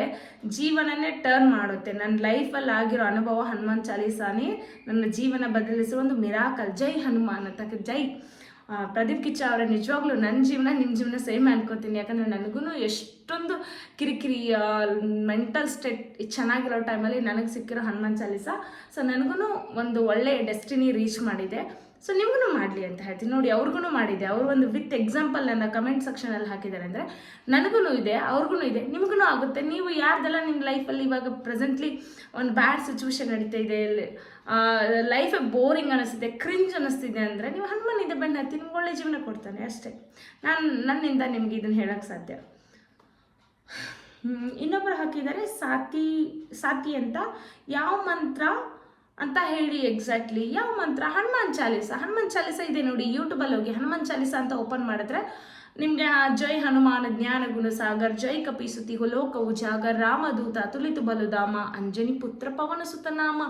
ಜೀವನನೇ ಟರ್ನ್ ಮಾಡುತ್ತೆ. ನನ್ನ ಲೈಫಲ್ಲಿ ಆಗಿರೋ ಅನುಭವ ಹನುಮಾನ್ ಚಾಲೀಸಾನೇ ನನ್ನ ಜೀವನ ಬದಲಿಸುವ ಒಂದು ಮಿರಾಕಲ್. ಜೈ ಹನುಮಾನ್ ಅಂತ. ಜೈ ಪ್ರದೀಪ್ ಕಿಚ್ಚ ಅವರ ನಿಜವಾಗ್ಲೂ ನನ್ನ ಜೀವನ ನಿಮ್ಮ ಜೀವನ ಸೇಮ್ ಅನ್ಕೋತೀನಿ. ಯಾಕಂದರೆ ನನಗೂ ಎಷ್ಟೊಂದು ಕಿರಿಕಿರಿ ಮೆಂಟಲ್ ಸ್ಟೇಟ್ ಚೆನ್ನಾಗಿರೋ ಟೈಮಲ್ಲಿ ನನಗೆ ಸಿಕ್ಕಿರೋ ಹನುಮಾನ್ ಚಾಲೀಸ ಸೊ ನನಗೂ ಒಂದು ಒಳ್ಳೆಯ ಡೆಸ್ಟಿನಿ ರೀಚ್ ಮಾಡಿದೆ. ಸೊ ನಿಮಗೂ ಮಾಡಲಿ ಅಂತ ಹೇಳ್ತೀನಿ. ನೋಡಿ, ಅವ್ರಿಗೂ ಮಾಡಿದೆ. ಅವರು ಒಂದು ವಿತ್ ಎಕ್ಸಾಂಪಲ್ ನನ್ನ ಕಮೆಂಟ್ ಸೆಕ್ಷನಲ್ಲಿ ಹಾಕಿದ್ದಾರೆ. ಅಂದರೆ ನನಗೂ ಇದೆ, ಅವ್ರಿಗೂ ಇದೆ, ನಿಮಗೂ ಆಗುತ್ತೆ. ನೀವು ಯಾರ್ದೆಲ್ಲ ನಿಮ್ಮ ಲೈಫಲ್ಲಿ ಇವಾಗ ಪ್ರೆಸೆಂಟ್ಲಿ ಒಂದು ಬ್ಯಾಡ್ ಸಿಚುವೇಶನ್ ನಡೀತಾ ಇದೆ, ಲೈಫೇ ಬೋರಿಂಗ್ ಅನ್ನಿಸ್ತಿದೆ, ಕ್ರಿಂಜ್ ಅನ್ನಿಸ್ತಿದೆ ಅಂದರೆ ನೀವು ಹನುಮಾನ್ ಇದೆ ಬೆನ್ನ ಹತ್ತಿ, ನಿಮ್ಗೆ ಒಳ್ಳೆ ಜೀವನ ಕೊಡ್ತಾನೆ ಅಷ್ಟೇ. ನನ್ನಿಂದ ನಿಮ್ಗೆ ಇದನ್ನು ಹೇಳೋಕ್ಕೆ ಸಾಧ್ಯ. ಇನ್ನೊಬ್ಬರು ಹಾಕಿದ್ದಾರೆ ಸಾತಿ ಅಂತ. ಯಾವ ಮಂತ್ರ ಅಂತ ಹೇಳಿ ಎಕ್ಸಾಕ್ಟ್ಲಿ ಯಾವ ಮಂತ್ರ? ಹನುಮಾನ್ ಚಾಲೀಸ ಇದೆ ನೋಡಿ. ಯೂಟ್ಯೂಬಲ್ಲಿ ಹೋಗಿ ಹನುಮಾನ್ ಚಾಲೀಸ ಅಂತ ಓಪನ್ ಮಾಡಿದ್ರೆ ನಿಮಗೆ ಜೈ ಹನುಮಾನ ಜ್ಞಾನ ಗುಣಸಾಗರ್, ಜೈ ಕಪಿಸುತಿ ಲೋಕ ಉಜಾಗರ್, ರಾಮದೂತ ತುಲಿತು ಬಲುಧಾಮ, ಅಂಜನಿ ಪುತ್ರ ಪವನ ಸುತನಾಮ,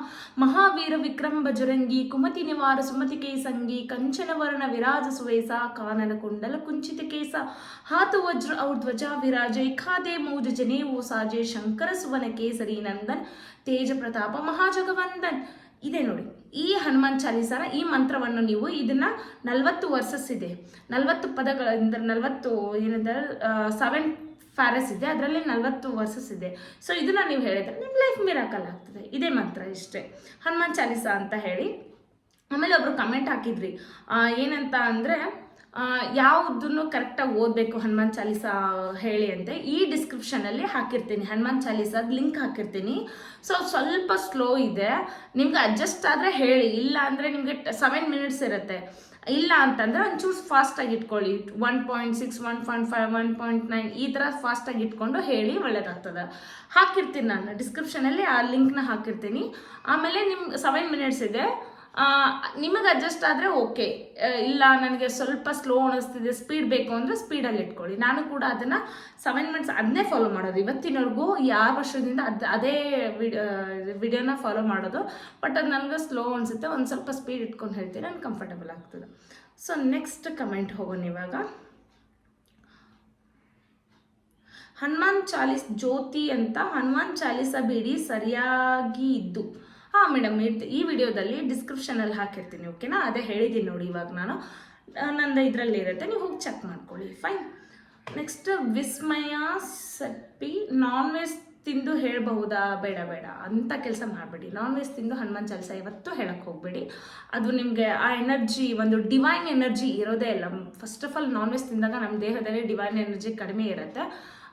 ಮಹಾವೀರ ವಿಕ್ರಮ ಬಜರಂಗಿ, ಕುಮತಿ ನಿವಾರ ಸುಮತಿ ಕೇಸಂಗಿ, ಕಂಚನ ವರ್ಣ ವಿರಾಜ ಸುವೇಸ, ಕಾನನ ಕುಂಡಲ ಕುಂಚಿತ ಕೇಸ, ಹಾತು ವಜ್ರ ಔರ್ ಧ್ವಜ ವಿರಾಜೈ, ಖಾದೆ ಮೌಜ ಜನೇವು ಸಾಜೆ, ಶಂಕರ ಸುವನ ಕೇಸರಿ ನಂದನ್, ತೇಜ ಪ್ರತಾಪ ಮಹಾಜಗವಂದನ್. ಇದೆ ನೋಡಿ ಈ ಹನುಮಾನ್ ಚಾಲೀಸನ ಈ ಮಂತ್ರವನ್ನು ನೀವು ಇದನ್ನ 40 ವರ್ಸಸ್ ಇದೆ, 40 ಪದಗಳಿಂದ 40 ಏನಂತಾರೆ 7 ಫ್ಯಾರಸ್ ಇದೆ, ಅದರಲ್ಲಿ 40 ವರ್ಸಸ್ ಇದೆ. ಸೊ ಇದನ್ನ ನೀವು ಹೇಳಿದ್ರೆ ನಿಮ್ಮ ಲೈಫ್ ಮಿರಾಕಲ್ ಆಗ್ತದೆ. ಇದೇ ಮಂತ್ರ ಇಷ್ಟೇ, ಹನುಮಾನ್ ಚಾಲೀಸ ಅಂತ ಹೇಳಿ. ಆಮೇಲೆ ಒಬ್ರು ಕಮೆಂಟ್ ಹಾಕಿದ್ರಿ ಏನಂತ ಅಂದರೆ ಯಾವುದನ್ನು ಕರೆಕ್ಟಾಗಿ ಓದಬೇಕು ಹನುಮಾನ್ ಚಾಲೀಸ ಹೇಳಿ ಅಂತ. ಈ ಡಿಸ್ಕ್ರಿಪ್ಷನಲ್ಲಿ ಹಾಕಿರ್ತೀನಿ, ಹನುಮಾನ್ ಚಾಲೀಸದ ಲಿಂಕ್ ಹಾಕಿರ್ತೀನಿ. ಸೊ ಸ್ವಲ್ಪ ಸ್ಲೋ ಇದೆ, ನಿಮ್ಗೆ ಅಡ್ಜಸ್ಟ್ ಆದರೆ ಹೇಳಿ. ಇಲ್ಲ ಅಂದರೆ ನಿಮಗೆ 7 ಮಿನಿಟ್ಸ್ ಇರುತ್ತೆ. ಇಲ್ಲ ಅಂತಂದರೆ ಒಂಚೂರು ಫಾಸ್ಟಾಗಿ ಇಟ್ಕೊಳ್ಳಿ. 1.6, 1.5, 1.9 ಈ ಥರ ಫಾಸ್ಟಾಗಿ ಇಟ್ಕೊಂಡು ಹೇಳಿ, ಒಳ್ಳೇದಾಗ್ತದೆ. ಹಾಕಿರ್ತೀನಿ ನಾನು ಡಿಸ್ಕ್ರಿಪ್ಷನಲ್ಲಿ, ಆ ಲಿಂಕ್ನ ಹಾಕಿರ್ತೀನಿ. ಆಮೇಲೆ ನಿಮ್ಮ 7 ಮಿನಿಟ್ಸ್ ಇದೆ, ನಿಮಗೆ ಅಡ್ಜಸ್ಟ್ ಆದರೆ ಓಕೆ. ಇಲ್ಲ ನನಗೆ ಸ್ವಲ್ಪ ಸ್ಲೋ ಅನ್ನಿಸ್ತಿದೆ, ಸ್ಪೀಡ್ ಬೇಕು ಅಂದರೆ ಸ್ಪೀಡಲ್ಲಿ ಇಟ್ಕೊಳ್ಳಿ. ನಾನು ಕೂಡ ಅದನ್ನು 7 ಮಿನಿಟ್ಸ್ ಅದನ್ನೇ ಫಾಲೋ ಮಾಡೋದು ಇವತ್ತಿನವರೆಗೂ. ಯಾವ ವರ್ಷದಿಂದ ಅದೇ ವಿಡಿಯೋನ ಫಾಲೋ ಮಾಡೋದು. ಬಟ್ ಅದು ನನಗೆ ಸ್ಲೋ ಅನಿಸುತ್ತೆ, ಒಂದು ಸ್ವಲ್ಪ ಸ್ಪೀಡ್ ಇಟ್ಕೊಂಡು ಹೇಳ್ತೀನಿ, ನನಗೆ ಕಂಫರ್ಟಬಲ್ ಆಗ್ತದೆ. ಸೊ ನೆಕ್ಸ್ಟ್ ಕಮೆಂಟ್ ಹೋಗೋಣ ಇವಾಗ. ಹನುಮಾನ್ ಚಾಲೀಸ್ ಜ್ಯೋತಿ ಅಂತ, ಹನುಮಾನ್ ಚಾಲೀಸ ಬಿಡಿ ಸರಿಯಾಗಿ ಇದ್ದು. ಮೇಡಮ್ ಈ ವಿಡಿಯೋದಲ್ಲಿ ಡಿಸ್ಕ್ರಿಪ್ಷನಲ್ಲಿ ಹಾಕಿರ್ತೀನಿ, ಓಕೆನಾ? ಅದೇ ಹೇಳಿದ್ದೀನಿ ನೋಡಿ ಇವಾಗ ನಾನು, ನಂದು ಇದರಲ್ಲಿ ಇರುತ್ತೆ, ನೀವು ಹೋಗಿ ಚೆಕ್ ಮಾಡ್ಕೊಳ್ಳಿ. ಫೈನ್. ನೆಕ್ಸ್ಟ್ ವಿಸ್ಮಯ ಸೆಪ್ಪಿ, ನಾನ್ ವೆಜ್ ತಿಂದು ಹೇಳಬಹುದಾ? ಬೇಡ ಅಂಥ ಕೆಲಸ ಮಾಡಬೇಡಿ. ನಾನ್ ವೆಜ್ ತಿಂದು ಹನುಮಾನ್ ಚಾಲೀಸ ಇವತ್ತು ಹೇಳಕ್ಕೆ ಹೋಗಬೇಡಿ. ಅದು ನಿಮಗೆ ಆ ಎನರ್ಜಿ, ಒಂದು ಡಿವೈನ್ ಎನರ್ಜಿ ಇರೋದೇ ಇಲ್ಲ. First of all non veg ತಿಂದಾಗ ನಮ್ಮ ದೇಹದಲ್ಲಿ ಡಿವೈನ್ ಎನರ್ಜಿ ಕಡಿಮೆ ಇರುತ್ತೆ.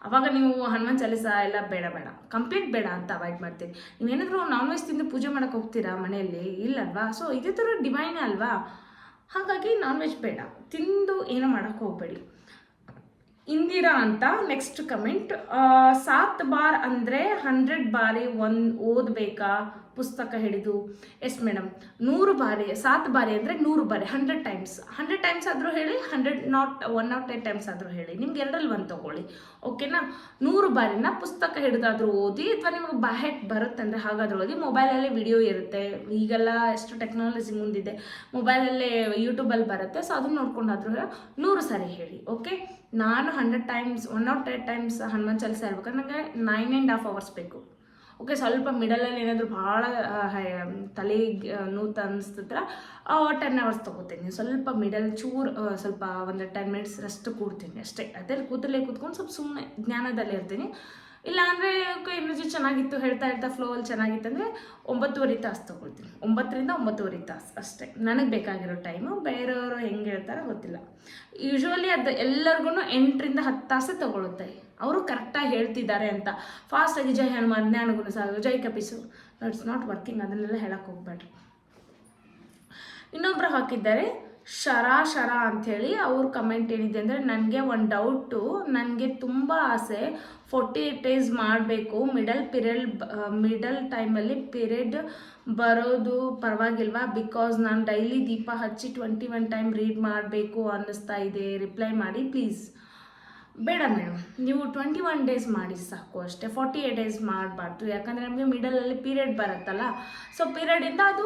ಅವಾಗ ನೀವು ಹನುಮಾನ್ ಚಾಲೀಸ ಎಲ್ಲ ಬೇಡ ಕಂಪ್ಲೀಟ್ ಬೇಡ ಅಂತ ಅವಾಯ್ಡ್ ಮಾಡ್ತೀನಿ. ನೀವೇನಾದರೂ ನಾನ್ ವೆಜ್ ತಿಂದು ಪೂಜೆ ಮಾಡೋಕ್ಕೆ ಹೋಗ್ತೀರಾ ಮನೆಯಲ್ಲಿ? ಇಲ್ಲಲ್ವಾ? ಸೊ ಇದೇ ಥರ ಡಿವೈನ್ ಅಲ್ವಾ? ಹಾಗಾಗಿ ನಾನ್ ವೆಜ್ ಬೇಡ, ತಿಂದು ಏನೋ ಮಾಡೋಕ್ಕೆ ಹೋಗಬೇಡಿ. ಇಂದಿರಾ ಅಂತ ನೆಕ್ಸ್ಟ್ ಕಮೆಂಟ್, 7 ಬಾರ್ ಅಂದರೆ 100 ಬಾರಿ ಓದಬೇಕಾ ಪುಸ್ತಕ ಹಿಡಿದು? ಎಸ್ ಮೇಡಮ್, 100 ಬಾರಿ, 7 ಬಾರಿ ಅಂದರೆ 100 ಬಾರಿ, 100 ಟೈಮ್ಸ್ ಆದರೂ ಹೇಳಿ, 108 ಟೈಮ್ಸ್ ಆದರೂ ಹೇಳಿ, ನಿಮ್ಗೆ 2ರಲ್ಲಿ 1 ತೊಗೊಳ್ಳಿ, ಓಕೆನಾ? 100 ಬಾರಿನ ಪುಸ್ತಕ ಹಿಡಿದಾದರೂ ಓದಿ, ಅಥವಾ ನಿಮಗೆ ಬ್ಯಾಹೆಟ್ ಬರುತ್ತೆ ಅಂದರೆ ಹಾಗಾದರೂ ಓದಿ. ಮೊಬೈಲಲ್ಲೇ ವಿಡಿಯೋ ಇರುತ್ತೆ, ಈಗೆಲ್ಲ ಎಷ್ಟು ಟೆಕ್ನಾಲಜಿ ಮುಂದಿದೆ, ಮೊಬೈಲಲ್ಲೇ ಯೂಟ್ಯೂಬಲ್ಲಿ ಬರುತ್ತೆ. ಸೊ ಅದನ್ನು ನೋಡ್ಕೊಂಡಾದ್ರೂ 100 ಸಾರಿ ಹೇಳಿ, ಓಕೆ? ನಾನು 108 ಟೈಮ್ಸ್ ಹನುಮಾನ್ ಚಾಲೀಸ ಹೇಳ್ಬೇಕಾದ್ರೆ ನನಗೆ 9.5 hours ಬೇಕು, ಓಕೆ, ಸ್ವಲ್ಪ ಮಿಡಲಲ್ಲಿ ಏನಾದರೂ ಭಾಳ ತಲೆ ನೋವು ಅನಿಸ್ತಿದ್ರೆ 10 hours ತೊಗೋತೀನಿ. ಸ್ವಲ್ಪ ಮಿಡಲ್ ಚೂರು ಸ್ವಲ್ಪ ಒಂದು 10 minutes ರೆಸ್ಟ್ ಕೂಡ್ತೀನಿ ಅಷ್ಟೇ. ಅದ್ರಲ್ಲಿ ಕೂತ್ಕೊಂಡು ಸ್ವಲ್ಪ ಸುಮ್ಮನೆ ಜ್ಞಾನದಲ್ಲಿ ಇರ್ತೀನಿ. ಇಲ್ಲಾಂದರೆ ಎನರ್ಜಿ ಚೆನ್ನಾಗಿತ್ತು, ಹೇಳ್ತಾ ಫ್ಲೋವಲ್ಲಿ ಚೆನ್ನಾಗಿತ್ತು ಅಂದರೆ 9.5 ತಾಸು ತೊಗೊಳ್ತೀನಿ. 9ರಿಂದ 9.5 ತಾಸು ಅಷ್ಟೇ ನನಗೆ ಬೇಕಾಗಿರೋ ಟೈಮು. ಬೇರೆಯವರು ಹೆಂಗೆ ಹೇಳ್ತಾರೋ ಗೊತ್ತಿಲ್ಲ. ಯೂಶ್ವಲಿ ಅದು ಎಲ್ಲರಿಗೂ 8ರಿಂದ 10 ತಾಸು ತೊಗೊಳುತ್ತೆ. ಅವರು ಕರೆಕ್ಟಾಗಿ ಹೇಳ್ತಿದ್ದಾರೆ ಅಂತ ಫಾಸ್ಟಾಗಿ ಜೈ ಹನುಮಾನ್, ಜ್ಞಾನಗುಣ ಸಾಗರ, ಜೈ ಕಪಿಸು, ಇಟ್ಸ್ ನಾಟ್ ವರ್ಕಿಂಗ್. ಅದನ್ನೆಲ್ಲ ಹೇಳಕ್ಕೆ ಹೋಗ್ಬೇಡ್ರಿ. ಇನ್ನೊಬ್ಬರು ಹಾಕಿದ್ದಾರೆ ಶರ ಅಂಥೇಳಿ. ಅವ್ರ ಕಮೆಂಟ್ ಏನಿದೆ ಅಂದರೆ, ನನಗೆ ಒಂದು ಡೌಟು, ನನಗೆ ತುಂಬ ಆಸೆ 48 days ಮಾಡಬೇಕು. ಮಿಡಲ್ ಟೈಮಲ್ಲಿ ಪೀರಿಯಡ್ ಬರೋದು ಪರವಾಗಿಲ್ವಾ? ಬಿಕಾಸ್ ನಾನು ಡೈಲಿ ದೀಪ ಹಚ್ಚಿ 21 ಟೈಮ್ ರೀಡ್ ಮಾಡಬೇಕು ಅನ್ನಿಸ್ತಾ ಇದೆ. ರಿಪ್ಲೈ ಮಾಡಿ ಪ್ಲೀಸ್. ಬೇಡ ಮೇಡಮ್, ನೀವು 21 days ಮಾಡಿ ಸಾಕು ಅಷ್ಟೇ. 48 days ಮಾಡಬಾರ್ದು. ಯಾಕಂದರೆ ನಮಗೆ ಮಿಡಲಲ್ಲಿ ಪೀರಿಯಡ್ ಬರುತ್ತಲ್ಲ, ಸೊ ಪೀರಿಯಡಿಂದ ಅದು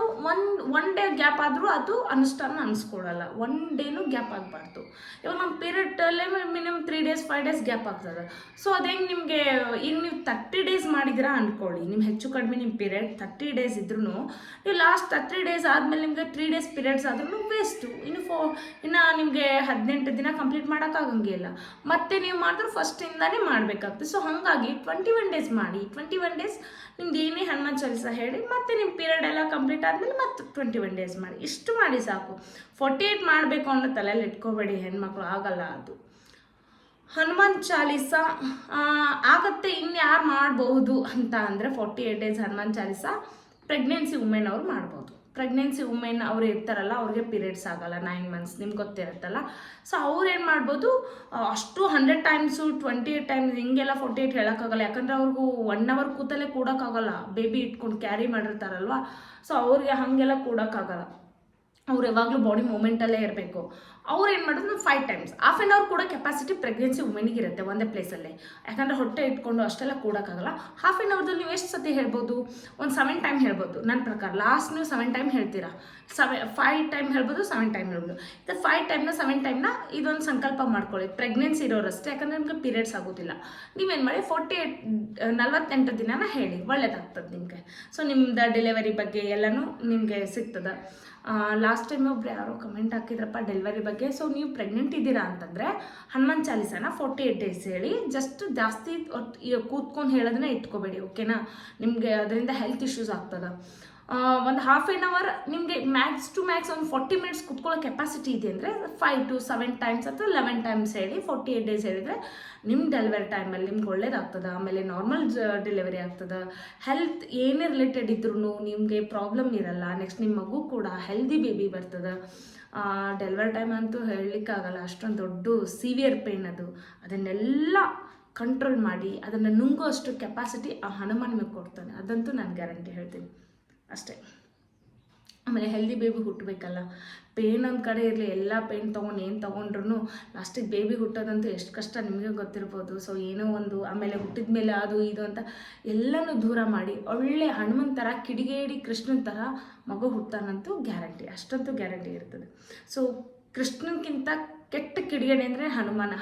ಒನ್ ಡೇ ಗ್ಯಾಪ್ ಆದರೂ ಅದು ಅನುಷ್ಠಾನ ಅನಿಸ್ಕೊಡಲ್ಲ. 1 ಡೇನೂ ಗ್ಯಾಪ್ ಆಗಬಾರ್ದು. ಇವಾಗ ನಮ್ಮ ಪೀರಿಯಡಲ್ಲೇ ಮಿನಿಮಮ್ 3 days 5 days ಗ್ಯಾಪ್ ಆಗ್ತದೆ. ಸೊ ಅದೇಂಗೆ ನಿಮಗೆ ಈಗ ನೀವು 30 days ಮಾಡಿದ್ದೀರಾ ಅಂದ್ಕೊಳ್ಳಿ, ನಿಮ್ಮ ಹೆಚ್ಚು ಕಡಿಮೆ ನಿಮ್ಮ ಪೀರಿಯಡ್ 30 days ಇದ್ರೂ ನೀವು ಲಾಸ್ಟ್ 30 days ಆದಮೇಲೆ ನಿಮಗೆ 3 days ಪೀರಿಯಡ್ಸ್ ಆದ್ರೂ ವೇಸ್ಟು. ಇನ್ನು ನಿಮಗೆ 18 ದಿನ ಕಂಪ್ಲೀಟ್ ಮಾಡೋಕ್ಕಾಗಂಗಿಲ್ಲ. ಮತ್ತೆ ನೀವು ಮಾಡಿದ್ರೆ ಫಸ್ಟಿಂದಾನೇ ಮಾಡಬೇಕಾಗ್ತದೆ. ಸೊ ಹಾಗಾಗಿ 21 days ಮಾಡಿ. 21 days ನಿಮ್ದು ಏನೇ ಹನುಮಾನ್ ಚಾಲಿಸ ಹೇಳಿ, ಮತ್ತು ನಿಮ್ಮ ಪೀರಿಯಡ್ ಎಲ್ಲ ಕಂಪ್ಲೀಟ್ ಆದಮೇಲೆ ಮತ್ತೆ 21 days ಮಾಡಿ. ಇಷ್ಟು ಮಾಡಿ ಸಾಕು. 48 ಮಾಡಬೇಕು ಅನ್ನೋ ತಲೆಯಲ್ಲಿ ಇಟ್ಕೋಬೇಡಿ ಹೆಣ್ಮಕ್ಳು, ಆಗಲ್ಲ ಅದು. ಹನುಮಾನ್ ಚಾಲಿಸ ಆಗತ್ತೆ, ಇನ್ಯಾರು ಮಾಡಬಹುದು ಅಂತ ಅಂದರೆ 48 days Hanuman Chalisa pregnancy women ಅವ್ರು ಮಾಡ್ಬೋದು. ಪ್ರೆಗ್ನೆನ್ಸಿ ವುಮೆನ್ ಅವ್ರು ಇರ್ತಾರಲ್ಲ, ಅವ್ರಿಗೆ ಪೀರಿಯಡ್ಸ್ ಆಗಲ್ಲ 9 months, ನಿಮ್ಗೆ ಗೊತ್ತಿರುತ್ತಲ್ಲ. ಸೊ ಅವ್ರು ಏನು ಮಾಡ್ಬೋದು, ಅಷ್ಟು 100 times 28 times ಹಿಂಗೆಲ್ಲ 48 ಹೇಳೋಕ್ಕಾಗಲ್ಲ. ಯಾಕಂದರೆ ಅವ್ರಿಗೂ 1 hour ಕೂತಲ್ಲೇ ಕೂಡೋಕ್ಕಾಗಲ್ಲ, ಬೇಬಿ ಇಟ್ಕೊಂಡು ಕ್ಯಾರಿ ಮಾಡಿರ್ತಾರಲ್ವ. ಸೊ ಅವ್ರಿಗೆ ಹಾಗೆಲ್ಲ ಕೂಡೋಕ್ಕಾಗಲ್ಲ. ಅವ್ರು ಯಾವಾಗಲೂ ಬಾಡಿ ಮೂಮೆಂಟಲ್ಲೇ ಇರಬೇಕು. ಅವ್ರು ಏನು ಮಾಡೋದು, 5 times, ಹಾಫ್ ಆನ್ ಅವರ್ ಕೂಡ ಕೆಪಾಸಿಟಿ ಪ್ರೆಗ್ನೆನ್ಸಿ ವುಮೆನಿಗೆ ಇರುತ್ತೆ ಒಂದೇ ಪ್ಲೇಸಲ್ಲೇ. ಯಾಕಂದರೆ ಹೊಟ್ಟೆ ಇಟ್ಕೊಂಡು ಅಷ್ಟೆಲ್ಲ ಕೂಡೋಕ್ಕಾಗಲ್ಲ. ಹಾಫ್ ಆನ್ ಅವರ್ದಲ್ಲಿ ನೀವು ಎಷ್ಟು ಸತಿ ಹೇಳ್ಬೋದು, ಒಂದು 7 time ಹೇಳ್ಬೋದು ನನ್ನ ಪ್ರಕಾರ. ಲಾಸ್ಟ್ ನೀವು 7 time ಹೇಳ್ತೀರಾ, 5 time ಹೇಳ್ಬೋದು, 7 time ಹೇಳ್ಬೋದು. ಇದು 5 timeನ 7 timeನ ಇದೊಂದು ಸಂಕಲ್ಪ ಮಾಡ್ಕೊಳ್ಳಿ, ಪ್ರೆಗ್ನೆನ್ಸಿ ಇರೋರಷ್ಟೇ. ಯಾಕಂದರೆ ನಿಮಗೆ ಪೀರಿಯಡ್ಸ್ ಆಗೋದಿಲ್ಲ. ನೀವೇನು ಮಾಡಿ 48 ದಿನನ ಹೇಳಿ, ಒಳ್ಳೇದಾಗ್ತದೆ ನಿಮಗೆ. ಸೊ ನಿಮ್ಮದು ಡೆಲಿವರಿ ಬಗ್ಗೆ ಎಲ್ಲನೂ ನಿಮಗೆ ಸಿಗ್ತದೆ. ಲಾಸ್ಟ್ ಟೈಮ್ ಒಬ್ರು ಯಾರೋ ಕಮೆಂಟ್ ಹಾಕಿದ್ರಪ್ಪ ಡೆಲಿವರಿ ಬಗ್ಗೆ. ಸೊ ನೀವು ಪ್ರೆಗ್ನೆಂಟ್ ಇದ್ದೀರಾ ಅಂತಂದರೆ ಹನುಮಾನ್ ಚಾಲಿಸನ 48 days ಹೇಳಿ. ಜಸ್ಟ್ ಜಾಸ್ತಿ ಕೂತ್ಕೊಂಡು ಹೇಳೋದನ್ನ ಇಟ್ಕೋಬೇಡಿ, ಓಕೆನಾ? ನಿಮಗೆ ಅದರಿಂದ ಹೆಲ್ತ್ ಇಶ್ಯೂಸ್ ಆಗ್ತದೆ. ಒಂದು ಹಾಫ್ ಆನ್ ಅವರ್ ನಿಮಗೆ ಮ್ಯಾಕ್ಸ್ ಟು ಮ್ಯಾಕ್ಸ್ ಒಂದು 40 minutes ಕುತ್ಕೊಳ್ಳೋ ಕೆಪಾಸಿಟಿ ಇದೆ ಅಂದರೆ 5 to 7 times ಅಥವಾ 11 times ಹೇಳಿ 48 days ಹೇಳಿದರೆ ನಿಮ್ಮ ಡೆಲಿವರಿ ಟೈಮಲ್ಲಿ ನಿಮ್ಗೆ ಒಳ್ಳೇದಾಗ್ತದೆ. ಆಮೇಲೆ ನಾರ್ಮಲ್ ಡೆಲಿವರಿ ಆಗ್ತದೆ. ಹೆಲ್ತ್ ಏನೇ ರಿಲೇಟೆಡ್ ಇದ್ರೂ ನಿಮಗೆ ಪ್ರಾಬ್ಲಮ್ ಇರಲ್ಲ. ನೆಕ್ಸ್ಟ್ ನಿಮ್ಮ ಮಗು ಕೂಡ ಹೆಲ್ದಿ ಬೇಬಿ ಬರ್ತದೆ. ಡೆಲಿವರಿ ಟೈಮ್ ಅಂತೂ ಹೇಳಲಿಕ್ಕಾಗಲ್ಲ, ಅಷ್ಟೊಂದು ದೊಡ್ಡ ಸಿವಿಯರ್ ಪೇನ್ ಅದು. ಅದನ್ನೆಲ್ಲ ಕಂಟ್ರೋಲ್ ಮಾಡಿ ಅದನ್ನು ನುಂಗೋ ಅಷ್ಟು ಕೆಪಾಸಿಟಿ ಆ ಹನುಮಾನ್ ನಿಮಗೆ ಕೊಡ್ತಾನೆ, ಅದಂತೂ ನಾನು ಗ್ಯಾರಂಟಿ ಹೇಳ್ತೀನಿ ಅಷ್ಟೇ. ಆಮೇಲೆ ಹೆಲ್ದಿ ಬೇಬಿ ಹುಟ್ಟಬೇಕಲ್ಲ. ಪೇನ್ ಒಂದು ಕಡೆ ಇರಲಿ, ಎಲ್ಲ ಪೇನ್ ತೊಗೊಂಡು ಏನು ತೊಗೊಂಡ್ರು ಲಾಸ್ಟಿಗೆ ಬೇಬಿ ಹುಟ್ಟೋದಂತೂ ಎಷ್ಟು ಕಷ್ಟ ನಿಮಗೆ ಗೊತ್ತಿರ್ಬೋದು. ಸೊ ಏನೋ ಒಂದು, ಆಮೇಲೆ ಹುಟ್ಟಿದ ಮೇಲೆ ಅದು ಇದು ಅಂತ ಎಲ್ಲನೂ ದೂರ ಮಾಡಿ ಒಳ್ಳೆ ಹನುಮನ್ ಥರ ಕಿಡಿಗೇಡಿ ಕೃಷ್ಣನ ಥರ ಮಗು ಹುಟ್ತಾನಂತೂ ಗ್ಯಾರಂಟಿ, ಅಷ್ಟಂತೂ ಗ್ಯಾರಂಟಿ ಇರ್ತದೆ. ಸೊ ಕೃಷ್ಣನ್ಗಿಂತ ಕೆಟ್ಟ ಕಿಡಿಗೇಡಿ ಅಂದರೆ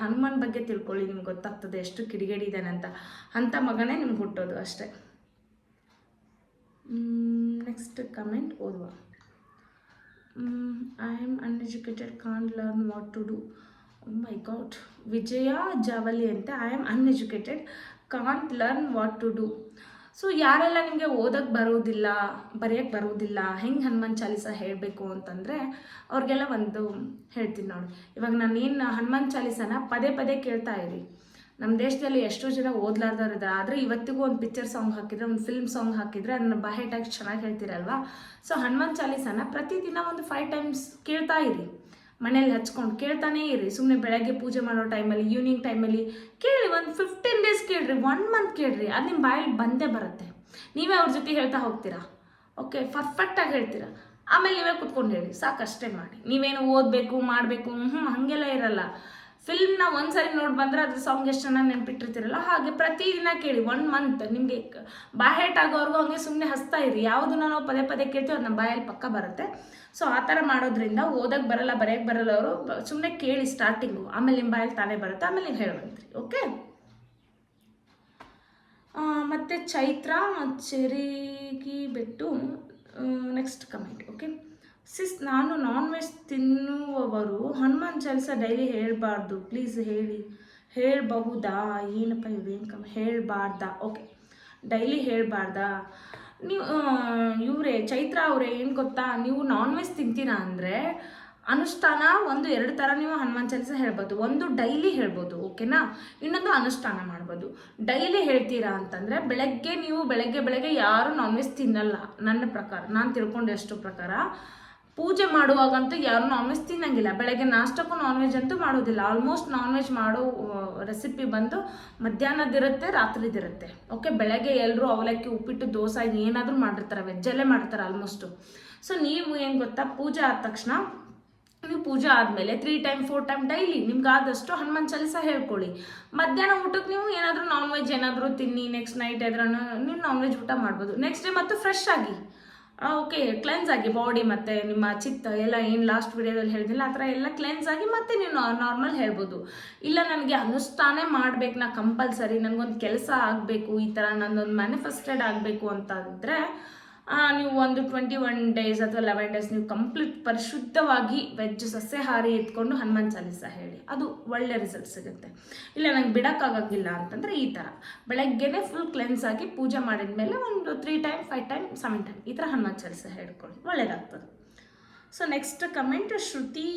ಹನುಮಾನ್ ಬಗ್ಗೆ ತಿಳ್ಕೊಳ್ಳಿ, ನಿಮ್ಗೆ ಗೊತ್ತಾಗ್ತದೆ ಎಷ್ಟು ಕಿಡಿಗೇಡಿ ಇದ್ದಾನೆ ಅಂತ. ಅಂಥ ಮಗನೇ ನಿಮ್ಗೆ ಹುಟ್ಟೋದು ಅಷ್ಟೇ. ನೆಕ್ಸ್ಟ್ ಕಮೆಂಟ್ ಓದುವ. I am uneducated, can't learn what to do. My god, Vijaya Javali ಅಂತ. I am uneducated, can't learn what to do. So ಯಾರೆಲ್ಲ ನಿಮಗೆ ಓದೋಕ್ಕೆ ಬರೋದಿಲ್ಲ, ಬರೆಯೋಕ್ಕೆ ಬರೋದಿಲ್ಲ, ಹೆಂಗೆ ಹನುಮಾನ್ ಚಾಲಿಸ ಹೇಳಬೇಕು ಅಂತಂದರೆ ಅವ್ರಿಗೆಲ್ಲ ಒಂದು ಹೇಳ್ತೀನಿ ನೋಡಿ. ಇವಾಗ ನಾನೇನು ಹನುಮಾನ್ ಚಾಲಿಸನ ಪದೇ ಪದೇ ಕೇಳ್ತಾ ಇರಿ. ನಮ್ಮ ದೇಶದಲ್ಲಿ ಎಷ್ಟೋ ಜನ ಓದ್ಲಾರ್ದವ್ರು ಇದ್ದಾರೆ, ಆದರೆ ಇವತ್ತಿಗೂ ಒಂದು ಪಿಕ್ಚರ್ ಸಾಂಗ್ ಹಾಕಿದರೆ, ಒಂದು ಫಿಲ್ಮ್ ಸಾಂಗ್ ಹಾಕಿದರೆ ಅದನ್ನು ಬಾಹೆಟಾಗಿ ಚೆನ್ನಾಗಿ ಹೇಳ್ತೀರಲ್ವಾ. ಸೊ ಹನುಮಾನ್ ಚಾಲಿಸನ ಪ್ರತಿದಿನ ಒಂದು 5 times ಕೇಳ್ತಾ ಇರಿ. ಮನೇಲಿ ಹಚ್ಕೊಂಡು ಕೇಳ್ತಾನೇ ಇರಿ. ಸುಮ್ಮನೆ ಬೆಳಗ್ಗೆ ಪೂಜೆ ಮಾಡೋ ಟೈಮಲ್ಲಿ, ಈವ್ನಿಂಗ್ ಟೈಮಲ್ಲಿ ಕೇಳಿ. ಒಂದು 15 days ಕೇಳ್ರಿ, 1 month ಕೇಳ್ರಿ, ಅದು ನಿಮ್ಮ ಬಾಯಲ್ಲಿ ಬಂದೇ ಬರುತ್ತೆ. ನೀವೇ ಅವ್ರ ಜೊತೆ ಹೇಳ್ತಾ ಹೋಗ್ತೀರಾ, ಓಕೆ, ಪರ್ಫೆಕ್ಟಾಗಿ ಹೇಳ್ತೀರಾ. ಆಮೇಲೆ ನೀವೇ ಕುತ್ಕೊಂಡು ಹೇಳಿ, ಸಾಕಷ್ಟೇ ಮಾಡಿ. ನೀವೇನು ಓದಬೇಕು ಮಾಡಬೇಕು ಹಾಗೆಲ್ಲ ಇರಲ್ಲ. ಫಿಲ್ಮ್ನ ಒಂದ್ಸರಿ ನೋಡಿ ಬಂದರೆ ಅದ್ರ ಸಾಂಗ್ ಎಷ್ಟು ಚೆನ್ನಾಗಿ ನೆನಪಿಟ್ಟಿರ್ತೀರಲ್ಲ, ಹಾಗೆ ಪ್ರತಿದಿನ ಕೇಳಿ 1 month. ನಿಮಗೆ ಬಾಹೆಟ್ ಆಗೋವರೆಗೂ ಹಂಗೆ ಸುಮ್ಮನೆ ಹಸ್ತಾ ಇರಿ. ಯಾವುದನ್ನ ನಾವು ಪದೇ ಪದೇ ಕೇಳ್ತೀವಿ ಅದು ನಮ್ಮ ಬಾಯಲ್ಲಿ ಪಕ್ಕ ಬರುತ್ತೆ. ಸೊ ಆ ಥರ ಮಾಡೋದ್ರಿಂದ ಓದೋಕ್ಕೆ ಬರಲ್ಲ, ಬರೆಯೋಕ್ಕೆ ಬರಲ್ಲ ಅವರು, ಸುಮ್ಮನೆ ಕೇಳಿ ಸ್ಟಾರ್ಟಿಂಗು, ಆಮೇಲೆ ನಿಮ್ಮ ಬಾಯಲ್ಲಿ ತಾನೇ ಬರುತ್ತೆ, ಆಮೇಲೆ ನೀವು ಹೇಳುವಂತ್ರಿ. ಓಕೆ, ಮತ್ತು ಚೈತ್ರ ಚೆರಿಗೆ ಬಿಟ್ಟು ನೆಕ್ಸ್ಟ್ ಕಮೆಂಟ್. ಓಕೆ ಸಿಸ್, ನಾನು ನಾನ್ ವೆಜ್ ತಿನ್ನುವವರು ಹನುಮಾನ್ ಚಾಲಿಸ ಡೈಲಿ ಹೇಳಬಾರ್ದು, ಪ್ಲೀಸ್ ಹೇಳಬಹುದಾ? ಏನಪ್ಪ ಇವ್ರು ಏನು ಹೇಳಬಾರ್ದಾ? Okay, daily ಹೇಳಬಾರ್ದಾ? ನೀವು ಇವರೇ ಚೈತ್ರ ಅವರೇ, ಏನು ಗೊತ್ತಾ, ನೀವು ನಾನ್ ವೆಜ್ ತಿಂತೀರಾ ಅಂದರೆ ಅನುಷ್ಠಾನ 1-2 ಥರ ನೀವು ಹನುಮಾನ್ ಚಾಲಿಸ ಹೇಳ್ಬೋದು. ಒಂದು ಡೈಲಿ ಹೇಳ್ಬೋದು, ಓಕೆನಾ. ಇನ್ನೊಂದು ಅನುಷ್ಠಾನ ಮಾಡ್ಬೋದು. ಡೈಲಿ ಹೇಳ್ತೀರಾ ಅಂತಂದರೆ ಬೆಳಗ್ಗೆ ಯಾರು ನಾನ್ ವೆಜ್ ತಿನ್ನಲ್ಲ. ನನ್ನ ಪ್ರಕಾರ, ನಾನು ತಿಳ್ಕೊಂಡಷ್ಟು ಪ್ರಕಾರ ಪೂಜೆ ಮಾಡುವಾಗಂತೂ ಯಾರು ನಾನ್ ವೆಜ್ ತಿನ್ನಂಗಿಲ್ಲ. ಬೆಳಗ್ಗೆ ನಾಷ್ಟಕ್ಕೂ ನಾನ್ ವೆಜ್ ಅಂತೂ ಮಾಡೋದಿಲ್ಲ. ಆಲ್ಮೋಸ್ಟ್ ನಾನ್ ವೆಜ್ ಮಾಡೋ ರೆಸಿಪಿ ಬಂದು ಮಧ್ಯಾಹ್ನದಿರುತ್ತೆ, ರಾತ್ರಿದಿರುತ್ತೆ. ಓಕೆ, ಬೆಳಗ್ಗೆ ಎಲ್ಲರೂ ಅವಲಕ್ಕಿ, ಉಪ್ಪಿಟ್ಟು, ದೋಸೆ ಏನಾದರೂ ಮಾಡಿರ್ತಾರೆ, ವೆಜ್ಜಲ್ಲೇ ಮಾಡ್ತಾರೆ ಆಲ್ಮೋಸ್ಟು. ಸೊ ನೀವು ಏನು ಗೊತ್ತಾ, ಪೂಜೆ ಆದ ತಕ್ಷಣ ನೀವು ಪೂಜೆ ಆದಮೇಲೆ 3 ಟೈಮ್ 4 ಟೈಮ್ ಡೈಲಿ ನಿಮ್ಗೆ ಆದಷ್ಟು ಹನುಮಾನ್ ಚಾಲಿಸ ಹೇಳ್ಕೊಳ್ಳಿ. ಮಧ್ಯಾಹ್ನ ಊಟಕ್ಕೆ ನೀವು ಏನಾದರೂ ನಾನ್ ವೆಜ್ ಏನಾದರೂ ತಿನ್ನಿ, ನೆಕ್ಸ್ಟ್ ನೈಟ್ ಎದ್ರೂ ನೀವು ನಾನ್ ವೆಜ್ ಊಟ ಮಾಡ್ಬೋದು. ನೆಕ್ಸ್ಟ್ ಡೇ ಮತ್ತು ಫ್ರೆಶ್ ಆಗಿ ಓಕೆ ಕ್ಲೆನ್ಸ್ ಆಗಿ ಬಾಡಿ ಮತ್ತು ನಿಮ್ಮ ಚಿತ್ತ ಎಲ್ಲ ಏನು ಲಾಸ್ಟ್ ವಿಡಿಯೋದಲ್ಲಿ ಹೇಳಿದಿಲ್ಲ ಆ ಥರ ಎಲ್ಲ ಕ್ಲೆನ್ಸ್ ಆಗಿ ಮತ್ತೆ ನೀವು ನಾರ್ಮಲ್ ಹೇಳ್ಬೋದು. ಇಲ್ಲ ನನಗೆ ಅನುಷ್ಠಾನೇ ಮಾಡ್ಬೇಕು, ನಾ ಕಂಪಲ್ಸರಿ ನನಗೊಂದು ಕೆಲಸ ಆಗಬೇಕು, ಈ ಥರ ನನ್ನೊಂದು ಮ್ಯಾನಿಫೆಸ್ಟೆಡ್ ಆಗಬೇಕು ಅಂತ ಇದ್ದರೆ ನೀವು ಒಂದು 21 ಡೇಸ್ ಅಥವಾ 11 ಡೇಸ್ ನೀವು ಕಂಪ್ಲೀಟ್ ಪರಿಶುದ್ಧವಾಗಿ ವೆಜ್ ಸಸ್ಯಾಹಾರಿ ಎತ್ಕೊಂಡು ಹನುಮಾನ್ ಚಾಲಿಸ ಹೇಳಿ, ಅದು ಒಳ್ಳೆ ರಿಸಲ್ಟ್ ಸಿಗುತ್ತೆ. ಇಲ್ಲ ನಂಗೆ ಬಿಡೋಕ್ಕಾಗಂಗಿಲ್ಲ ಅಂತಂದರೆ ಈ ಥರ ಬೆಳಗ್ಗೆನೇ ಫುಲ್ ಕ್ಲೆನ್ಸ್ ಆಗಿ ಪೂಜೆ ಮಾಡಿದ ಮೇಲೆ ಒಂದು 3 ಟೈಮ್ 5 ಟೈಮ್ 7 ಟೈಮ್ ಈ ಥರ ಹನುಮಾನ್ ಚಾಲಿಸ ಹೇಳ್ಕೊಳ್ಳಿ, ಒಳ್ಳೆಯದಾಗ್ತದೆ. ಸೊ ನೆಕ್ಸ್ಟ್ ಕಮೆಂಟ್ ಶ್ರುತಿ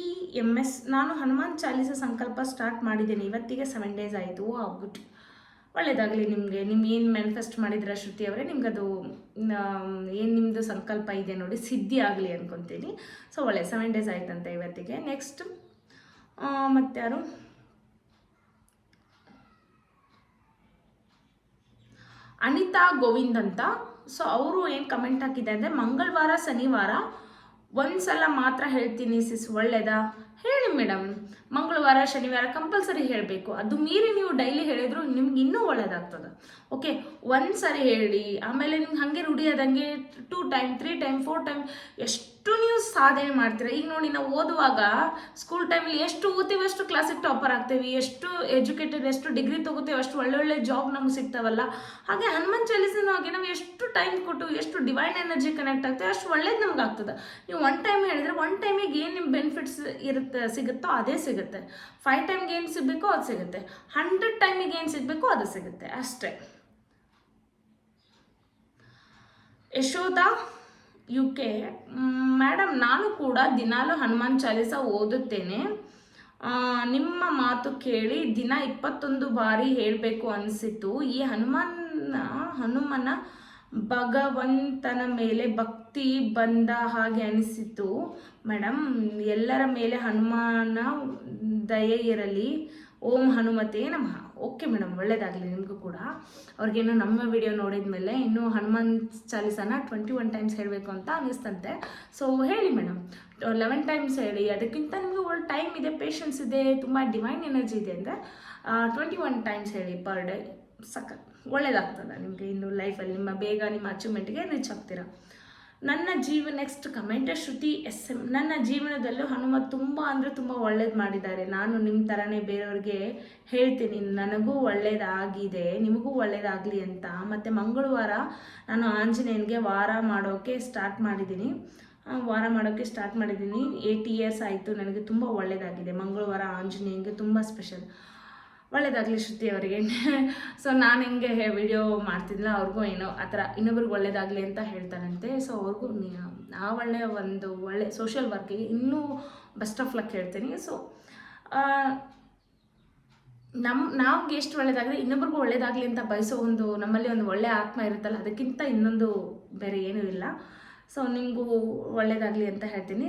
MS, ನಾನು ಹನುಮಾನ್ ಚಾಲಿಸ ಸಂಕಲ್ಪ ಸ್ಟಾರ್ಟ್ ಮಾಡಿದ್ದೇನೆ, ಇವತ್ತಿಗೆ 7 ಡೇಸ್ ಆಯಿತು. ಗುಡ್, ಒಳ್ಳೆಯದಾಗಲಿ ನಿಮಗೆ. ನಿಮ್ಮ ಏನು ಮ್ಯಾನಿಫೆಸ್ಟ್ ಮಾಡಿದ್ರೆ ಶ್ರುತಿ ಅವರೇ, ನಿಮ್ಗದು ಏನು ನಿಮ್ಮದು ಸಂಕಲ್ಪ ಇದೆ ನೋಡಿ ಸಿದ್ಧಿ ಆಗಲಿ ಅಂದ್ಕೊತೀನಿ. ಸೊ ಒಳ್ಳೆ 7 ಡೇಸ್ ಆಯ್ತಂತೆ ಇವತ್ತಿಗೆ. ನೆಕ್ಸ್ಟ್ ಮತ್ತಾರು ಅನಿತಾ ಗೋವಿಂದ್ ಅಂತ. ಸೊ ಅವರು ಏನು ಕಮೆಂಟ್ ಹಾಕಿದೆ ಅಂದರೆ, ಮಂಗಳವಾರ ಶನಿವಾರ ಒಂದ್ಸಲ ಮಾತ್ರ ಹೇಳ್ತೀನಿ ಸಿಸ್, ಒಳ್ಳೆಯದಾ? ಹೇಳಿ ಮೇಡಮ್, ಮಂಗಳವಾರ ಶನಿವಾರ ಕಂಪಲ್ಸರಿ ಹೇಳಬೇಕು. ಅದು ಮೀರಿ ನೀವು ಡೈಲಿ ಹೇಳಿದ್ರು ನಿಮ್ಗೆ ಇನ್ನೂ ಒಳ್ಳೇದಾಗ್ತದೆ. ಓಕೆ, ಒಂದು ಸರಿ ಹೇಳಿ, ಆಮೇಲೆ ನಿಮ್ಗೆ ಹಾಗೆ ರೂಢಿಯಾದಂಗೆ 2 ಟೈಮ್ 3 ಟೈಮ್ 4 ಟೈಮ್ ಎಷ್ಟು ನೀವು ಸಾಧನೆ ಮಾಡ್ತೀರ. ಈಗ ನೋಡಿ, ನಾವು ಓದುವಾಗ ಸ್ಕೂಲ್ ಟೈಮಲ್ಲಿ ಎಷ್ಟು ಓದ್ತೀವಿ ಅಷ್ಟು ಕ್ಲಾಸಿಗೆ ಟಾಪರ್ ಆಗ್ತೀವಿ, ಎಷ್ಟು ಎಜುಕೇಟೆಡ್, ಎಷ್ಟು ಡಿಗ್ರಿ ತೊಗೋತೀವಿ ಅಷ್ಟು ಒಳ್ಳೊಳ್ಳೆ ಜಾಬ್ ನಮ್ಗೆ ಸಿಗ್ತಾವಲ್ಲ. ಹಾಗೆ ಹನುಮಾನ್ ಚಾಲಿಸನೂ ಹಾಗೆ ನಾವು ಎಷ್ಟು ಟೈಮ್ ಕೊಟ್ಟು ಎಷ್ಟು ಡಿವೈನ್ ಎನರ್ಜಿ ಕನೆಕ್ಟ್ ಆಗ್ತದೆ ಅಷ್ಟು ಒಳ್ಳೇದು ನಮ್ಗೆ ಆಗ್ತದೆ. ನೀವು 1 ಟೈಮ್ ಹೇಳಿದ್ರೆ 1 ಟೈಮಿಗೆ ಏನು ನಿಮ್ಮ ಬೆನಿಫಿಟ್ಸ್ ಸಿಗುತ್ತೋ ಅದೇ ಸಿಗುತ್ತೆ. 5 ಟೈಮ್ಗೆ ಏನು ಸಿಗಬೇಕೋ ಅದು ಸಿಗುತ್ತೆ. 100 ಟೈಮಿಗೆ ಏನು ಸಿಗಬೇಕೋ ಅದು ಸಿಗುತ್ತೆ ಅಷ್ಟೇ. ಯಶೋಧ UK, ಮೇಡಮ್ ನಾನು ಕೂಡ ದಿನಾಲೂ ಹನುಮಾನ್ ಚಾಲಿಸ ಓದುತ್ತೇನೆ. ನಿಮ್ಮ ಮಾತು ಕೇಳಿ ದಿನ 21 ಬಾರಿ ಹೇಳಬೇಕು ಅನಿಸಿತು. ಈ ಹನುಮನ ಭಗವಂತನ ಮೇಲೆ ಭಕ್ತಿ ಬಂದ ಹಾಗೆ ಅನಿಸಿತು ಮೇಡಮ್. ಎಲ್ಲರ ಮೇಲೆ ಹನುಮಾನ ದಯೆ ಇರಲಿ. ಓಂ ಹನುಮತೇ ನಮಃ. ಓಕೆ ಮೇಡಮ್, ಒಳ್ಳೆಯದಾಗಲಿ ನಿಮಗೂ ಕೂಡ. ಅವ್ರಿಗೇನು ನಮ್ಮ ವಿಡಿಯೋ ನೋಡಿದ ಮೇಲೆ ಇನ್ನೂ ಹನುಮಾನ್ ಚಾಲಿಸನ 21 ಟೈಮ್ಸ್ ಹೇಳಬೇಕು ಅಂತ ಅನ್ನಿಸ್ತಂತೆ. ಸೊ ಹೇಳಿ ಮೇಡಮ್, 11 ಟೈಮ್ಸ್ ಹೇಳಿ. ಅದಕ್ಕಿಂತ ನಿಮಗೆ ಒಳ್ಳೆ ಟೈಮ್ ಇದೆ, ಪೇಷನ್ಸ್ ಇದೆ, ತುಂಬ ಡಿವೈನ್ ಎನರ್ಜಿ ಇದೆ ಅಂದರೆ 21 ಟೈಮ್ಸ್ ಹೇಳಿ ಪರ್ ಡೇ. ಸಖತ್ ಒಳ್ಳೇದಾಗ್ತದೆ ನಿಮಗೆ. ಇನ್ನು ಲೈಫಲ್ಲಿ ನಿಮ್ಮ ಅಚೀವ್ಮೆಂಟ್ಗೆ ರೀಚ್ ಆಗ್ತೀರಾ. ನನ್ನ ನೆಕ್ಸ್ಟ್ ಕಮೆಂಟ್ ಶ್ರುತಿ SM, ನನ್ನ ಜೀವನದಲ್ಲೂ ಹನುಮ ತುಂಬ ಅಂದರೆ ತುಂಬ ಒಳ್ಳೇದು ಮಾಡಿದ್ದಾರೆ. ನಾನು ನಿಮ್ಮ ಥರನೇ ಬೇರೆಯವ್ರಿಗೆ ಹೇಳ್ತೀನಿ, ನನಗೂ ಒಳ್ಳೇದಾಗಿದೆ, ನಿಮಗೂ ಒಳ್ಳೇದಾಗಲಿ ಅಂತ. ಮತ್ತು ಮಂಗಳವಾರ ನಾನು ಆಂಜನೇಯನಿಗೆ ವಾರ ಮಾಡೋಕ್ಕೆ ಸ್ಟಾರ್ಟ್ ಮಾಡಿದ್ದೀನಿ. 8 ಇಯರ್ಸ್ ಆಯಿತು. ನನಗೆ ತುಂಬ ಒಳ್ಳೆಯದಾಗಿದೆ. ಮಂಗಳವಾರ ಆಂಜನೇಯನಿಗೆ ತುಂಬ ಸ್ಪೆಷಲ್. ಒಳ್ಳೇದಾಗಲಿ ಶ್ರುತಿ ಅವರಿಗೆ. ಸೊ ನಾನು ಹೆಂಗೆ ವಿಡಿಯೋ ಮಾಡ್ತಿದ್ದಿಲ್ಲ, ಅವ್ರಿಗೂ ಏನೋ ಆ ಥರ ಇನ್ನೊಬ್ರಿಗೆ ಒಳ್ಳೇದಾಗಲಿ ಅಂತ ಹೇಳ್ತಾರಂತೆ. ಸೊ ಅವ್ರಿಗೂ ಆ ಒಳ್ಳೆ ಸೋಷಿಯಲ್ ವರ್ಕಿಗೆ ಇನ್ನೂ ಬೆಸ್ಟ್ ಆಫ್ ಲಕ್ ಹೇಳ್ತೀನಿ. ಸೊ ನಮ್ಗೆ ಎಷ್ಟು ಒಳ್ಳೇದಾಗಲಿ ಇನ್ನೊಬ್ರಿಗೂ ಒಳ್ಳೇದಾಗಲಿ ಅಂತ ಬಯಸೋ ನಮ್ಮಲ್ಲಿ ಒಂದು ಒಳ್ಳೆಯ ಆತ್ಮ ಇರುತ್ತಲ್ಲ, ಅದಕ್ಕಿಂತ ಇನ್ನೊಂದು ಬೇರೆ ಏನೂ ಇಲ್ಲ. ಸೊ ನಿಮಗೂ ಒಳ್ಳೇದಾಗಲಿ ಅಂತ ಹೇಳ್ತೀನಿ.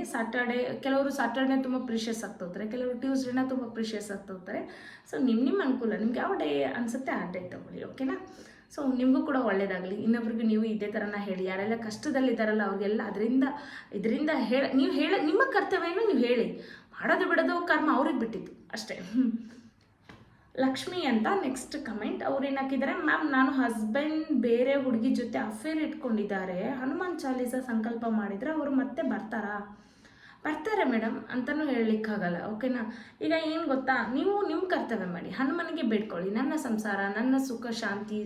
ಕೆಲವರು ಸಾಟರ್ಡೇ ತುಂಬ ಪ್ರೀಷಿಯಸ್ ಆಗ್ತಾ ಹೋಗ್ತಾರೆ, ಕೆಲವರು ಟ್ಯೂಸ್ಡೇನ ತುಂಬ ಪ್ರೀಷಿಯಸ್ ಆಗ್ತಾ ಹೋಗ್ತಾರೆ. ಸೊ ನಿಮ್ಮ ಅನುಕೂಲ, ನಿಮ್ಗೆ ಯಾವ ಡೇ ಅನಿಸುತ್ತೆ ಆ ಡೇ ತೊಗೊಳ್ಳಿ, ಓಕೆನಾ. ಸೊ ನಿಮಗೂ ಕೂಡ ಒಳ್ಳೇದಾಗಲಿ. ಇನ್ನೊಬ್ರಿಗೆ ನೀವು ಇದೇ ಥರನ ಹೇಳಿ. ಯಾರೆಲ್ಲ ಕಷ್ಟದಲ್ಲಿದ್ದಾರಲ್ಲ ಅವ್ರಿಗೆಲ್ಲ ಇದರಿಂದ ನಿಮ್ಮ ಕರ್ತವ್ಯನ ನೀವು ಹೇಳಿ. ಮಾಡೋದು ಬಿಡೋದು ಕರ್ಮ ಅವ್ರಿಗೆ ಬಿಟ್ಟಿದ್ದು ಅಷ್ಟೇ. ಲಕ್ಷ್ಮಿ ಅಂತ ನೆಕ್ಸ್ಟ್ ಕಮೆಂಟ್. ಅವ್ರು ಏನು ಹಾಕಿದ್ದಾರೆ, ಮ್ಯಾಮ್ ನಾನು ಹಸ್ಬೆಂಡ್ ಬೇರೆ ಹುಡುಗಿ ಜೊತೆ ಅಫೇರ್ ಇಟ್ಕೊಂಡಿದ್ದಾರೆ, ಹನುಮಾನ್ ಚಾಲಿಸ ಸಂಕಲ್ಪ ಮಾಡಿದರೆ ಅವರು ಮತ್ತೆ ಬರ್ತಾರೆ ಮೇಡಮ್ ಅಂತಲೂ ಹೇಳಲಿಕ್ಕಾಗಲ್ಲ, ಓಕೆನಾ. ಈಗ ಏನು ಗೊತ್ತಾ, ನೀವು ನಿಮ್ಮ ಕರ್ತವ್ಯ ಮಾಡಿ, ಹನುಮನಿಗೆ ಬೇಡ್ಕೊಳ್ಳಿ, ನನ್ನ ಸಂಸಾರ, ನನ್ನ ಸುಖ ಶಾಂತಿ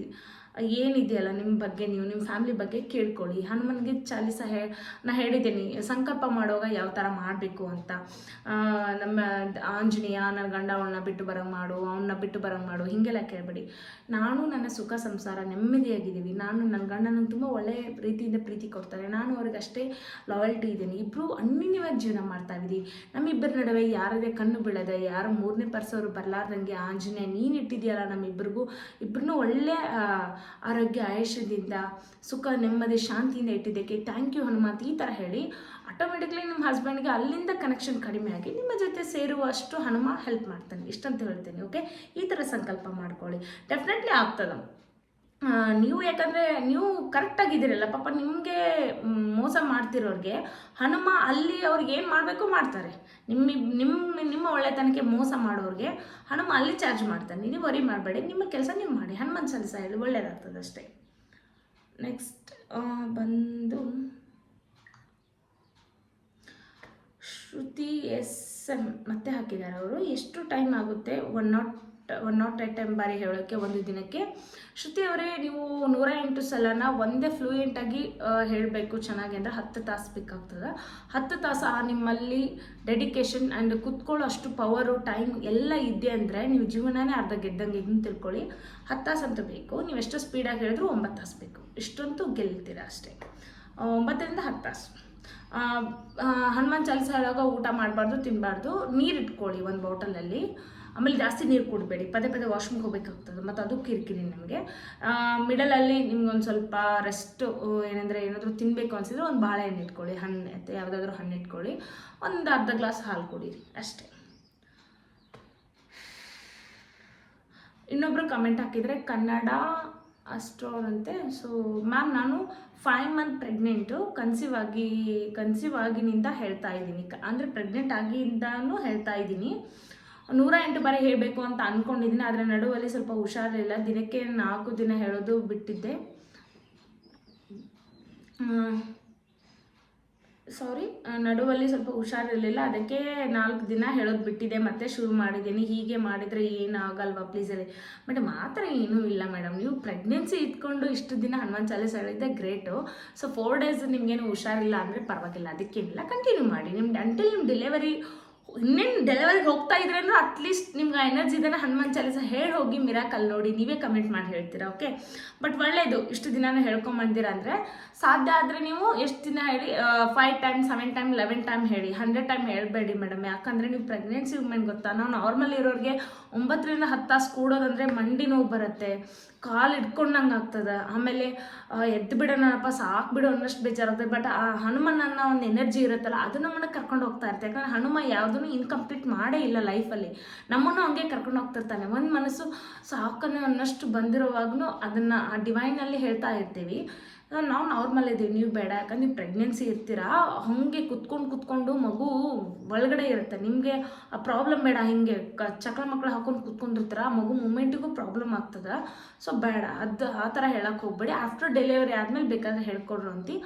ಏನಿದೆಯಲ್ಲ ನಿಮ್ಮ ಬಗ್ಗೆ, ನೀವು ನಿಮ್ಮ ಫ್ಯಾಮ್ಲಿ ಬಗ್ಗೆ ಕೇಳ್ಕೊಳ್ಳಿ. ಹನುಮನ್ಗೆ ಚಾಲೀಸ ನಾ ಹೇಳಿದ್ದೀನಿ ಸಂಕಲ್ಪ ಮಾಡುವಾಗ ಯಾವ ಥರ ಮಾಡಬೇಕು ಅಂತ. ನಮ್ಮ ಆಂಜನೇಯ ನನ್ನ ಗಂಡ ಅವಳನ್ನ ಬಿಟ್ಟು ಬರೋಂಗೆ ಮಾಡು, ಅವನ್ನ ಬಿಟ್ಟು ಬರೋಂಗೆ ಮಾಡು, ಹೀಗೆಲ್ಲ ಕೇಳಬೇಡಿ. ನಾನು ನನ್ನ ಸುಖ ಸಂಸಾರ ನೆಮ್ಮದಿಯಾಗಿದ್ದೀವಿ, ನಾನು ನನ್ನ ಗಂಡ ನನಗೆ ತುಂಬ ಒಳ್ಳೆಯ ರೀತಿಯಿಂದ ಪ್ರೀತಿ ಕೊಡ್ತಾರೆ, ನಾನು ಅವ್ರಿಗೆ ಅಷ್ಟೇ ಲಾಯಲ್ಟಿ ಇದ್ದೀನಿ, ಇಬ್ಬರು ಅನ್ಯೋನ್ಯವಾಗಿ ಜೀವನ ಮಾಡ್ತಾ ಇದ್ದೀವಿ. ನಮ್ಮಿಬ್ಬರ ನಡುವೆ ಯಾರದೇ ಕಣ್ಣು ಬೀಳದೆ, ಯಾರು ಮೂರನೇ ಪರ್ಸವರು ಬರಲಾರ್ದಂಗೆ ಆಂಜನೇಯ ನೀನು ಇಟ್ಟಿದೆಯಲ್ಲ ನಮ್ಮಿಬ್ಬರಿಗೂ, ಇಬ್ಬರನ್ನೂ ಒಳ್ಳೆ ಆರೋಗ್ಯ ಆಯುಷ್ಯದಿಂದ ಸುಖ ನೆಮ್ಮದಿ ಶಾಂತಿಯಿಂದ ಇಟ್ಟಿದ್ದಕ್ಕೆ ಥ್ಯಾಂಕ್ ಯು ಹನುಮಂತ್ ಈ ಥರ ಹೇಳಿ ಆಟೋಮೆಟಿಕ್ಲಿ ನಿಮ್ಮ ಹಸ್ಬೆಂಡ್ಗೆ ಅಲ್ಲಿಂದ ಕನೆಕ್ಷನ್ ಕಡಿಮೆ ಆಗಿ ನಿಮ್ಮ ಜೊತೆ ಸೇರುವಷ್ಟು ಹನುಮ ಹೆಲ್ಪ್ ಮಾಡ್ತಾನೆ, ಇಷ್ಟಂತ ಹೇಳ್ತೀನಿ. ಓಕೆ, ಈ ಥರ ಸಂಕಲ್ಪ ಮಾಡ್ಕೊಳ್ಳಿ, ಡೆಫಿನೆಟ್ಲಿ ಆಗ್ತದೆ. ನೀವು ಯಾಕಂದರೆ ನೀವು ಕರೆಕ್ಟಾಗಿದ್ದೀರಲ್ಲ, ಪಾಪ ನಿಮಗೆ ಮೋಸ ಮಾಡ್ತಿರೋರಿಗೆ ಹನುಮ ಅಲ್ಲಿ ಅವ್ರಿಗೆ ಏನು ಮಾಡಬೇಕು ಮಾಡ್ತಾರೆ. ನಿಮ್ಮ ಒಳ್ಳೆತನಕ್ಕೆ ಮೋಸ ಮಾಡೋರಿಗೆ ಹನುಮ ಅಲ್ಲಿ ಚಾರ್ಜ್ ಮಾಡ್ತಾನೆ. ನೀವು ವರಿ ಮಾಡಬೇಡಿ, ನಿಮ್ಮ ಕೆಲಸ ನೀವು ಮಾಡಿ, ಹನುಮನ್ ಚಾಲೀಸ ಹೇಳಿ ಒಳ್ಳೆಯದಾಗ್ತದೆ ಅಷ್ಟೇ. ನೆಕ್ಸ್ಟ್ ಬಂದು ಶ್ರುತಿ SM ಮತ್ತೆ ಹಾಕಿದ್ದಾರೆ ಅವರು. ಎಷ್ಟು ಟೈಮ್ ಆಗುತ್ತೆ 108 ಬಾರಿ ಹೇಳೋಕ್ಕೆ ಒಂದು ದಿನಕ್ಕೆ? ಶ್ರುತಿ ಅವರೇ, ನೀವು 108 ಸಲನ ಒಂದೇ ಫ್ಲೂಯೆಂಟಾಗಿ ಹೇಳಬೇಕು ಚೆನ್ನಾಗಿ ಅಂದರೆ 10 ತಾಸು ಬೇಕಾಗ್ತದೆ. 10 ತಾಸು ನಿಮ್ಮಲ್ಲಿ ಡೆಡಿಕೇಶನ್ ಆ್ಯಂಡ್ ಕುತ್ಕೊಳ್ಳೋ ಅಷ್ಟು ಪವರು ಟೈಮ್ ಎಲ್ಲ ಇದೆ ಅಂದರೆ ನೀವು ಜೀವನನೇ ಅರ್ಧ ಗೆದ್ದಂಗೆ ಇದನ್ನು ತಿಳ್ಕೊಳ್ಳಿ. 10 ತಾಸು ಅಂತೂ ಬೇಕು, ನೀವು ಎಷ್ಟು ಸ್ಪೀಡಾಗಿ ಹೇಳಿದ್ರು 9 ತಾಸು ಬೇಕು, ಇಷ್ಟಂತೂ ಗೆಲ್ತೀರ ಅಷ್ಟೇ. 9ರಿಂದ 10 ತಾಸು. ಹನುಮಾನ್ ಚಾಲೀಸ ಹೇಳುವಾಗ ಊಟ ಮಾಡಬಾರ್ದು, ತಿನ್ನಬಾರ್ದು, ನೀರು ಇಟ್ಕೊಳ್ಳಿ ಒಂದು ಬಾಟಲಲ್ಲಿ. ಆಮೇಲೆ ಜಾಸ್ತಿ ನೀರು ಕುಡಬೇಡಿ, ಪದೇ ವಾಶ್ರೂಮ್ಗೆ ಹೋಗ್ಬೇಕಾಗ್ತದೆ, ಮತ್ತು ಅದು ಕಿರಿಕಿರಿ ನಿಮಗೆ. ಮಿಡಲಲ್ಲಿ ನಿಮ್ಗೊಂದು ಸ್ವಲ್ಪ ರೆಸ್ಟ್ ಏನಾದರೂ ತಿನ್ನಬೇಕು ಅನಿಸಿದ್ರೆ ಒಂದು ಬಾಳೆಹಣ್ಣು ಇಟ್ಕೊಳ್ಳಿ, ಹಣ್ಣು ಯಾವುದಾದ್ರೂ ಹಣ್ಣು ಇಟ್ಕೊಳ್ಳಿ, ಒಂದು ಅರ್ಧ ಗ್ಲಾಸ್ ಹಾಲು ಕುಡೀರಿ ಅಷ್ಟೇ. ಇನ್ನೊಬ್ಬರು ಕಮೆಂಟ್ ಹಾಕಿದರೆ ಕನ್ನಡ ಅಷ್ಟೋರಂತೆ. ಸೊ ಮ್ಯಾಮ್, ನಾನು 5 ಮಂತ್ ಪ್ರೆಗ್ನೆಂಟು, ಕನ್ಸೀವ್ ಆಗಿನಿಂದ ಹೇಳ್ತಾ ಇದ್ದೀನಿ, ಅಂದರೆ ಪ್ರೆಗ್ನೆಂಟ್ ಆಗಿಂದನೂ ಹೇಳ್ತಾ ಇದ್ದೀನಿ. 108 ಬಾರಿ ಹೇಳಬೇಕು ಅಂತ ಅಂದ್ಕೊಂಡಿದ್ದೀನಿ, ಆದರೆ ನಡುವಲ್ಲಿ ಸ್ವಲ್ಪ ಹುಷಾರಿಲ್ಲ, ದಿನಕ್ಕೆ 4 ದಿನ ಹೇಳೋದು ಬಿಟ್ಟಿದ್ದೆ. ನಡುವಲ್ಲಿ ಸ್ವಲ್ಪ ಹುಷಾರಿರಲಿಲ್ಲ, ಅದಕ್ಕೆ 4 ದಿನ ಹೇಳೋದು ಬಿಟ್ಟಿದೆ, ಮತ್ತೆ ಶುರು ಮಾಡಿದ್ದೀನಿ. ಹೀಗೆ ಮಾಡಿದರೆ ಏನಾಗಲ್ವಾ ಪ್ಲೀಸ್ ಹೇಳಿ? ಮೇಡಮ್ ಆ ಥರ ಏನೂ ಇಲ್ಲ ಮೇಡಮ್, ನೀವು ಪ್ರೆಗ್ನೆನ್ಸಿ ಇಟ್ಕೊಂಡು ಇಷ್ಟು ದಿನ ಹನುಮಾನ್ ಚಾಲೀಸ ಹೇಳಿದ್ದೆ ಗ್ರೇಟು. ಸೊ 4 ಡೇಸ್ ನಿಮಗೇನು ಹುಷಾರಿಲ್ಲ ಅಂದರೆ ಪರವಾಗಿಲ್ಲ, ಅದಕ್ಕೇನಿಲ್ಲ, ಕಂಟಿನ್ಯೂ ಮಾಡಿ. ಅಂಟಿಲ್ ನಿಮ್ಮ ಡೆಲಿವರಿ ಇನ್ನೇನು ಡೆಲಿವರಿಗೆ ಹೋಗ್ತಾ ಇದ್ರೆ ಅಂದ್ರೆ ಅಟ್ಲೀಸ್ಟ್ ನಿಮ್ಗೆ ಆ ಎನರ್ಜಿ ಇದನ್ನು ಹನುಮಾನ್ ಚಾಲೀಸ ಹೇಳಿ ಹೋಗಿ ಮಿರಾಕಲ್ ನೋಡಿ, ನೀವೇ ಕಮೆಂಟ್ ಮಾಡಿ ಹೇಳ್ತೀರಾ. ಓಕೆ, ಬಟ್ ಒಳ್ಳೆಯದು, ಇಷ್ಟು ದಿನನೂ ಹೇಳ್ಕೊಂಬಂದಿರ ಅಂದರೆ. ಸಾಧ್ಯ ಆದರೆ ನೀವು ಎಷ್ಟು ದಿನ ಹೇಳಿ, 5 ಟೈಮ್ 7 ಟೈಮ್ 11 ಟೈಮ್ ಹೇಳಿ, 100 ಟೈಮ್ ಹೇಳಬೇಡಿ ಮೇಡಮ್. ಯಾಕಂದರೆ ನೀವು ಪ್ರೆಗ್ನೆನ್ಸಿ ವುಮೆನ್ ಗೊತ್ತಾ, ನಾವು ನಾರ್ಮಲ್ ಇರೋರಿಗೆ 9ರಿಂದ 10 ತಾಸು ಕೂಡೋದಂದರೆ ಮಂಡಿ ನೋವು ಬರುತ್ತೆ, ಕಾಲು ಇಟ್ಕೊಂಡಂಗೆ ಆಗ್ತದೆ, ಆಮೇಲೆ ಎದ್ದು ಬಿಡೋಣಪ್ಪ ಸಾಕು ಬಿಡು ಅನ್ನೋಷ್ಟು ಬೇಜಾರಾಗ್ತದೆ. ಬಟ್ ಆ ಹನುಮನನ್ನ ಒಂದು ಎನರ್ಜಿ ಇರುತ್ತಲ್ಲ, ಅದು ನಮ್ಮನ್ನು ಕರ್ಕೊಂಡು ಹೋಗ್ತಾ ಇರುತ್ತೆ. ಯಾಕಂದರೆ ಹನುಮ ಯಾವುದೂ ಇನ್ಕಂಪ್ಲೀಟ್ ಮಾಡೇ ಇಲ್ಲ ಲೈಫಲ್ಲಿ, ನಮ್ಮನ್ನು ಹಂಗೆ ಕರ್ಕೊಂಡು ಹೋಗ್ತಿರ್ತಾನೆ. ಒಂದು ಮನಸ್ಸು ಸಾಕನ್ನು ಅನ್ನೋಷ್ಟು ಬಂದಿರೋವಾಗೂ ಅದನ್ನು ಆ ಡಿವೈನಲ್ಲಿ ಹೇಳ್ತಾ ಇರ್ತೀವಿ. ನಾವು ನಾರ್ಮಲ್ ಇದ್ದೀವಿ, ನೀವು ಬೇಡ. ಯಾಕಂದ್ರೆ ನೀವು ಪ್ರೆಗ್ನೆನ್ಸಿ ಇರ್ತೀರಾ, ಹಾಗೆ ಕುತ್ಕೊಂಡು ಮಗು ಒಳಗಡೆ ಇರುತ್ತೆ, ನಿಮಗೆ ಆ ಪ್ರಾಬ್ಲಮ್ ಬೇಡ. ಹಿಂಗೆ ಚಕ್ರ ಮಕ್ಕಳು ಹಾಕೊಂಡು ಕುತ್ಕೊಂಡಿರ್ತೀರ, ಆ ಮಗು ಮೂಮೆಂಟಿಗೂ ಪ್ರಾಬ್ಲಮ್ ಆಗ್ತದೆ. ಸೊ ಬೇಡ, ಅದು ಆ ಥರ ಹೇಳಕ್ಕೆ ಹೋಗ್ಬೇಡಿ. ಆಫ್ಟರ್ ಡೆಲಿವರಿ ಆದಮೇಲೆ ಬೇಕಾದರೆ ಹೇಳ್ಕೊಡ್ರು ಅಂತಿ.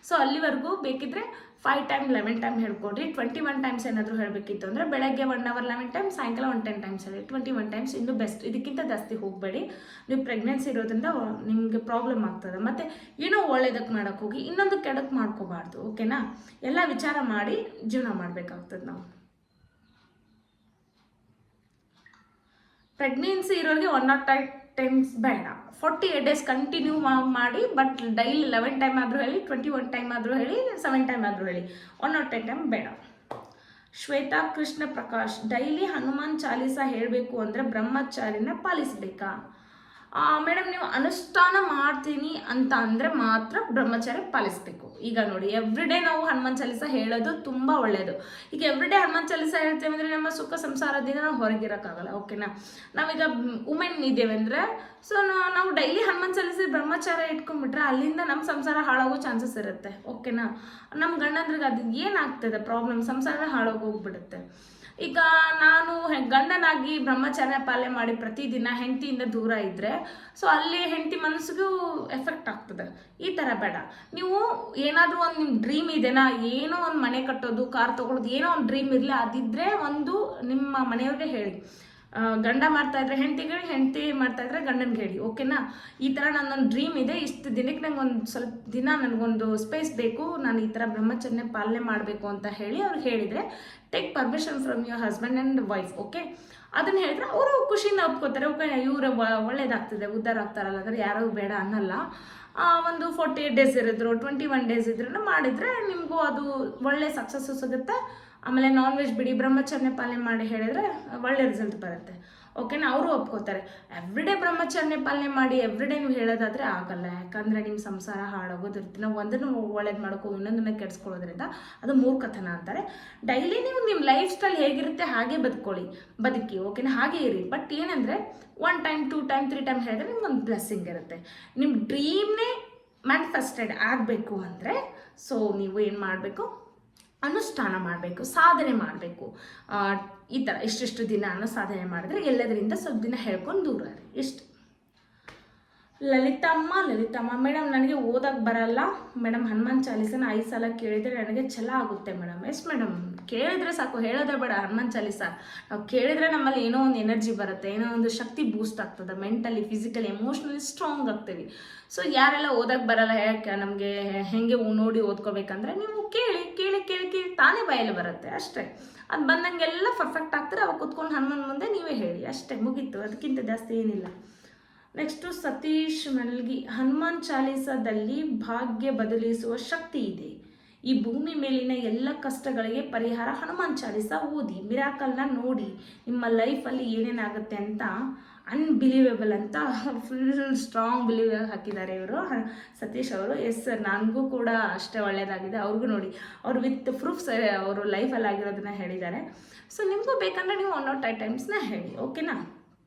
ಸೊ ಅಲ್ಲಿವರೆಗೂ ಬೇಕಿದ್ರೆ 5 ಟೈಮ್ 11 ಟೈಮ್ ಹೇಳ್ಕೊಡ್ರಿ. 21 ಟೈಮ್ಸ್ ಏನಾದರೂ ಹೇಳಬೇಕಿತ್ತು ಅಂದರೆ ಬೆಳಗ್ಗೆ 1 ಅವರ್ 11 ಟೈಮ್ಸ್, ಸಾಯಂಕಾಲ 10 ಟೈಮ್ಸ್ ಹೇಳಿ. 21 ಟೈಮ್ಸ್ ಇನ್ನೂ ಬೆಸ್ಟ್, ಇದಕ್ಕಿಂತ ಜಾಸ್ತಿ ಹೋಗಬೇಡಿ. ನೀವು ಪ್ರೆಗ್ನೆನ್ಸಿ ಇರೋದ್ರಿಂದ ನಿಮಗೆ ಪ್ರಾಬ್ಲಮ್ ಆಗ್ತದೆ. ಮತ್ತು ಏನೋ ಒಳ್ಳೇದಕ್ಕೆ ಮಾಡೋಕ್ಕೆ ಹೋಗಿ ಇನ್ನೊಂದು ಕೆಡಕ್ಕೆ ಮಾಡ್ಕೋಬಾರ್ದು. ಓಕೆನಾ? ಎಲ್ಲ ವಿಚಾರ ಮಾಡಿ ಜೀವನ ಮಾಡಬೇಕಾಗ್ತದೆ ನಾವು. ಪ್ರೆಗ್ನೆನ್ಸಿ ಇರೋರಿಗೆ 108 ಟೈಮ್ಸ್ ಬೇಡ, 48 ಡೇಸ್ ಕಂಟಿನ್ಯೂ ಮಾಡಿ. ಬಟ್ ಡೈಲಿ 11 ಟೈಮ್ ಆದರೂ ಹೇಳಿ, 21 ಟೈಮ್ ಆದರೂ ಹೇಳಿ, 7 ಟೈಮ್ ಆದರೂ ಹೇಳಿ, 108 ಟೈಮ್ ಬೇಡ. ಶ್ವೇತಾ ಕೃಷ್ಣ ಪ್ರಕಾಶ್, ಡೈಲಿ ಹನುಮಾನ್ ಚಾಲೀಸ ಹೇಳಬೇಕು ಅಂದರೆ ಬ್ರಹ್ಮಚಾರಿನ ಪಾಲಿಸಬೇಕಾ? ಮೇಡಮ್, ನೀವು ಅನುಷ್ಠಾನ ಮಾಡ್ತೀನಿ ಅಂತ ಅಂದರೆ ಮಾತ್ರ ಬ್ರಹ್ಮಚಾರಿ ಪಾಲಿಸಬೇಕು. ಈಗ ನೋಡಿ, ಎವ್ರಿಡೇ ನಾವು ಹನುಮಾನ್ ಚಾಲೀಸ ಹೇಳೋದು ತುಂಬ ಒಳ್ಳೆಯದು. ಈಗ ಎವ್ರಿಡೇ ಹನುಮಾನ್ ಚಾಲೀಸ ಹೇಳ್ತೇವೆ ಅಂದರೆ ನಮ್ಮ ಸುಖ ಸಂಸಾರದಿಂದ ನಾವು ಹೊರಗಿರೋಕ್ಕಾಗಲ್ಲ. ಓಕೆನಾ? ನಾವೀಗ ವುಮೆನ್ ಇದ್ದೇವೆ ಅಂದರೆ, ಸೊ ನಾವು ಡೈಲಿ ಹನುಮಾನ್ ಚಾಲೀಸ ಬ್ರಹ್ಮಚಾರ ಇಟ್ಕೊಂಡ್ಬಿಟ್ರೆ ಅಲ್ಲಿಂದ ನಮ್ಮ ಸಂಸಾರ ಹಾಳಾಗೋ ಚಾನ್ಸಸ್ ಇರುತ್ತೆ. ಓಕೆನಾ? ನಮ್ಮ ಗಂಡಂದ್ರಿಗೆ ಅದು ಏನಾಗ್ತದೆ ಪ್ರಾಬ್ಲಮ್, ಸಂಸಾರ ಹಾಳಾಗೋಗ್ಬಿಡುತ್ತೆ. ಈಗ ನಾನು ಗಂಡನಾಗಿ ಬ್ರಹ್ಮಚಾರ್ಯ ಪಾಲನೆ ಮಾಡಿ ಪ್ರತಿದಿನ ಹೆಂಡತಿಯಿಂದ ದೂರ ಇದ್ದರೆ, ಸೊ ಅಲ್ಲಿ ಹೆಂಡತಿ ಮನಸ್ಸಿಗೂ ಎಫೆಕ್ಟ್ ಆಗ್ತದೆ. ಈ ಥರ ಬೇಡ. ನೀವು ಏನಾದರೂ ಒಂದು ನಿಮ್ಮ ಡ್ರೀಮ್ ಇದೆನಾ, ಏನೋ ಒಂದು ಮನೆ ಕಟ್ಟೋದು, ಕಾರ್ ತೊಗೊಳೋದು, ಏನೋ ಒಂದು ಡ್ರೀಮ್ ಇರಲಿ, ಅದಿದ್ದರೆ ಒಂದು ನಿಮ್ಮ ಮನೆಯವ್ರಿಗೆ ಹೇಳಿ, ಗಂಡ ಮಾಡ್ತಾ ಇದ್ರೆ ಹೆಂಡತಿಗೆ ಹೇಳಿ, ಹೆಂಡತಿ ಮಾಡ್ತಾ ಇದ್ರೆ ಗಂಡನಿಗೆ ಹೇಳಿ, ಓಕೆನಾ. ಈ ಥರ ನನ್ನೊಂದು ಡ್ರೀಮ್ ಇದೆ, ಇಷ್ಟು ದಿನಕ್ಕೆ ನಂಗೆ ಒಂದು ಸ್ವಲ್ಪ ದಿನ ನನಗೊಂದು ಸ್ಪೇಸ್ ಬೇಕು, ನಾನು ಈ ಥರ ಬ್ರಹ್ಮಚರ್ಯ ಪಾಲನೆ ಮಾಡಬೇಕು ಅಂತ ಹೇಳಿ ಅವ್ರು ಹೇಳಿದರೆ, take permission from your husband and wife, okay. ಅದನ್ನು ಹೇಳಿದ್ರೆ ಅವರು ಖುಷಿಯಿಂದ ಒಪ್ಕೋತಾರೆ, ಓಕೆ ಇವರು ಒಳ್ಳೇದಾಗ್ತದೆ, ಉದ್ಧಾರ ಆಗ್ತಾರಲ್ಲ, ಅಂದರೆ ಯಾರೂ ಬೇಡ ಅನ್ನಲ್ಲ. ಒಂದು 48 ಡೇಸ್ ಇರಿದ್ರು, 21 ಡೇಸ್ ಇದ್ರೂ ಮಾಡಿದರೆ ನಿಮಗೂ ಅದು ಒಳ್ಳೆ ಸಕ್ಸಸ್ಸು ಸಿಗುತ್ತೆ. ಆಮೇಲೆ ನಾನ್ ವೆಜ್ ಬಿಡಿ, ಬ್ರಹ್ಮಚರ್ಯ ಪಾಲನೆ ಮಾಡಿ ಹೇಳಿದರೆ ಒಳ್ಳೆ ರಿಸಲ್ಟ್ ಬರುತ್ತೆ, ಓಕೆನಾ. ಅವರು ಒಪ್ಕೋತಾರೆ. ಎವ್ರಿಡೇ ಬ್ರಹ್ಮಚರ್ಯ ಪಾಲನೆ ಮಾಡಿ ಎವ್ರಿಡೇ ನೀವು ಹೇಳೋದಾದರೆ ಆಗಲ್ಲ, ಯಾಕಂದರೆ ನಿಮ್ಮ ಸಂಸಾರ ಹಾಳಾಗೋದಿರುತ್ತೆ. ನಾವು ಒಂದನ್ನು ಒಳ್ಳೇದು ಮಾಡ್ಕೋ ಇನ್ನೊಂದನ್ನು ಕೆಡಿಸ್ಕೊಳ್ಳೋದ್ರಿಂದ ಅದು ಮೂರ್ಖತನ ಅಂತಾರೆ. ಡೈಲಿ ನೀವು ನಿಮ್ಮ ಲೈಫ್ ಸ್ಟೈಲ್ ಹೇಗಿರುತ್ತೆ ಹಾಗೆ ಬದುಕಿ, ಓಕೆನಾ, ಹಾಗೆ ಇರಿ. ಬಟ್ ಏನಂದರೆ 1 ಟೈಮ್ 2 ಟೈಮ್ 3 ಟೈಮ್ ಹೇಳಿದ್ರೆ ನಿಮ್ಗೊಂದು ಬ್ಲೆಸ್ಸಿಂಗ್ ಇರುತ್ತೆ. ನಿಮ್ಮ ಡ್ರೀಮ್ನೇ ಮ್ಯಾನಿಫೆಸ್ಟೆಡ್ ಆಗಬೇಕು ಅಂದರೆ ಸೊ ನೀವು ಏನು ಮಾಡಬೇಕು, ಅನುಷ್ಠಾನ ಮಾಡಬೇಕು, ಸಾಧನೆ ಮಾಡಬೇಕು. ಈ ಥರ ಇಷ್ಟಿಷ್ಟು ದಿನ ಸಾಧನೆ ಮಾಡಿದ್ರೆ ಎಲ್ಲದರಿಂದ ಸ್ವಲ್ಪ ದಿನ ಹೇಳ್ಕೊಂಡು ದೂರ ಇರಿ, ಇಷ್ಟು. ಲಲಿತಮ್ಮ ಮೇಡಮ್, ನನಗೆ ಓದೋಕ್ಕೆ ಬರಲ್ಲ ಮೇಡಮ್, ಹನುಮಾನ್ ಚಾಲೀಸನ 5 ಸಲ ಕೇಳಿದರೆ ನನಗೆ ಛಲ ಆಗುತ್ತೆ ಮೇಡಮ್. ಎಸ್ ಮೇಡಮ್, ಕೇಳಿದ್ರೆ ಸಾಕು, ಹೇಳೋದೇ ಬೇಡ. ಹನುಮಾನ್ ಚಾಲೀಸ ನಾವು ಕೇಳಿದ್ರೆ ನಮ್ಮಲ್ಲಿ ಏನೋ ಒಂದು ಎನರ್ಜಿ ಬರುತ್ತೆ, ಏನೋ ಒಂದು ಶಕ್ತಿ ಬೂಸ್ಟ್ ಆಗ್ತದೆ, ಮೆಂಟಲಿ, ಫಿಸಿಕಲಿ, ಎಮೋಷ್ನಲಿ ಸ್ಟ್ರಾಂಗ್ ಆಗ್ತೀವಿ. ಸೊ ಯಾರೆಲ್ಲ ಓದೋಕ್ಕೆ ಬರಲ್ಲ, ಯಾಕೆ ನಮಗೆ ಹೆಂಗೆ ನೋಡಿ ಓದ್ಕೋಬೇಕಂದ್ರೆ ನೀವು ಕೇಳಿ ಕೇಳಿ ಕೇಳಿ ಕೇಳಿ ತಾನೇ ಬಾಯಲ್ಲಿ ಬರುತ್ತೆ ಅಷ್ಟೇ. ಅದು ಬಂದಂಗೆಲ್ಲ ಪರ್ಫೆಕ್ಟ್ ಆಗ್ತಾರೆ. ಅವಾಗ ಕೂತ್ಕೊಂಡು ಹನುಮಾನ್ ಮುಂದೆ ನೀವೇ ಹೇಳಿ ಅಷ್ಟೇ, ಮುಗೀತು. ಅದಕ್ಕಿಂತ ಜಾಸ್ತಿ ಏನಿಲ್ಲ. ನೆಕ್ಸ್ಟು ಸತೀಶ್ ಮಲ್ಗಿ, ಹನುಮಾನ್ ಚಾಲೀಸದಲ್ಲಿ ಭಾಗ್ಯ ಬದಲಿಸುವ ಶಕ್ತಿ ಇದೆ. ಈ ಭೂಮಿ ಮೇಲಿನ ಎಲ್ಲ ಕಷ್ಟಗಳಿಗೆ ಪರಿಹಾರ ಹನುಮಾನ್ ಚಾಲೀಸ ಓದಿ, ಮಿರಾಕಲ್ನ ನೋಡಿ, ನಿಮ್ಮ ಲೈಫಲ್ಲಿ ಏನೇನಾಗುತ್ತೆ ಅಂತ ಅನ್ಬಿಲೀವೇಬಲ್ ಅಂತ ಫುಲ್ ಸ್ಟ್ರಾಂಗ್ ಬಿಲೀವ್ ಹಾಕಿದ್ದಾರೆ ಇವರು ಸತೀಶ್ ಅವರು. ಎಸ್ ಸರ್, ನನಗೂ ಕೂಡ ಅಷ್ಟೇ ಒಳ್ಳೆಯದಾಗಿದೆ. ಅವ್ರಿಗೂ ನೋಡಿ, ಅವರು ವಿತ್ ಪ್ರೂಫ್ಸ್ ಅವರು ಲೈಫಲ್ಲಿ ಆಗಿರೋದನ್ನ ಹೇಳಿದ್ದಾರೆ. ಸೊ ನಿಮಗೂ ಬೇಕಂದರೆ ನೀವು 1 or 2 ಟೈಮ್ಸ್ನ ಹೇಳಿ, ಓಕೆನಾ,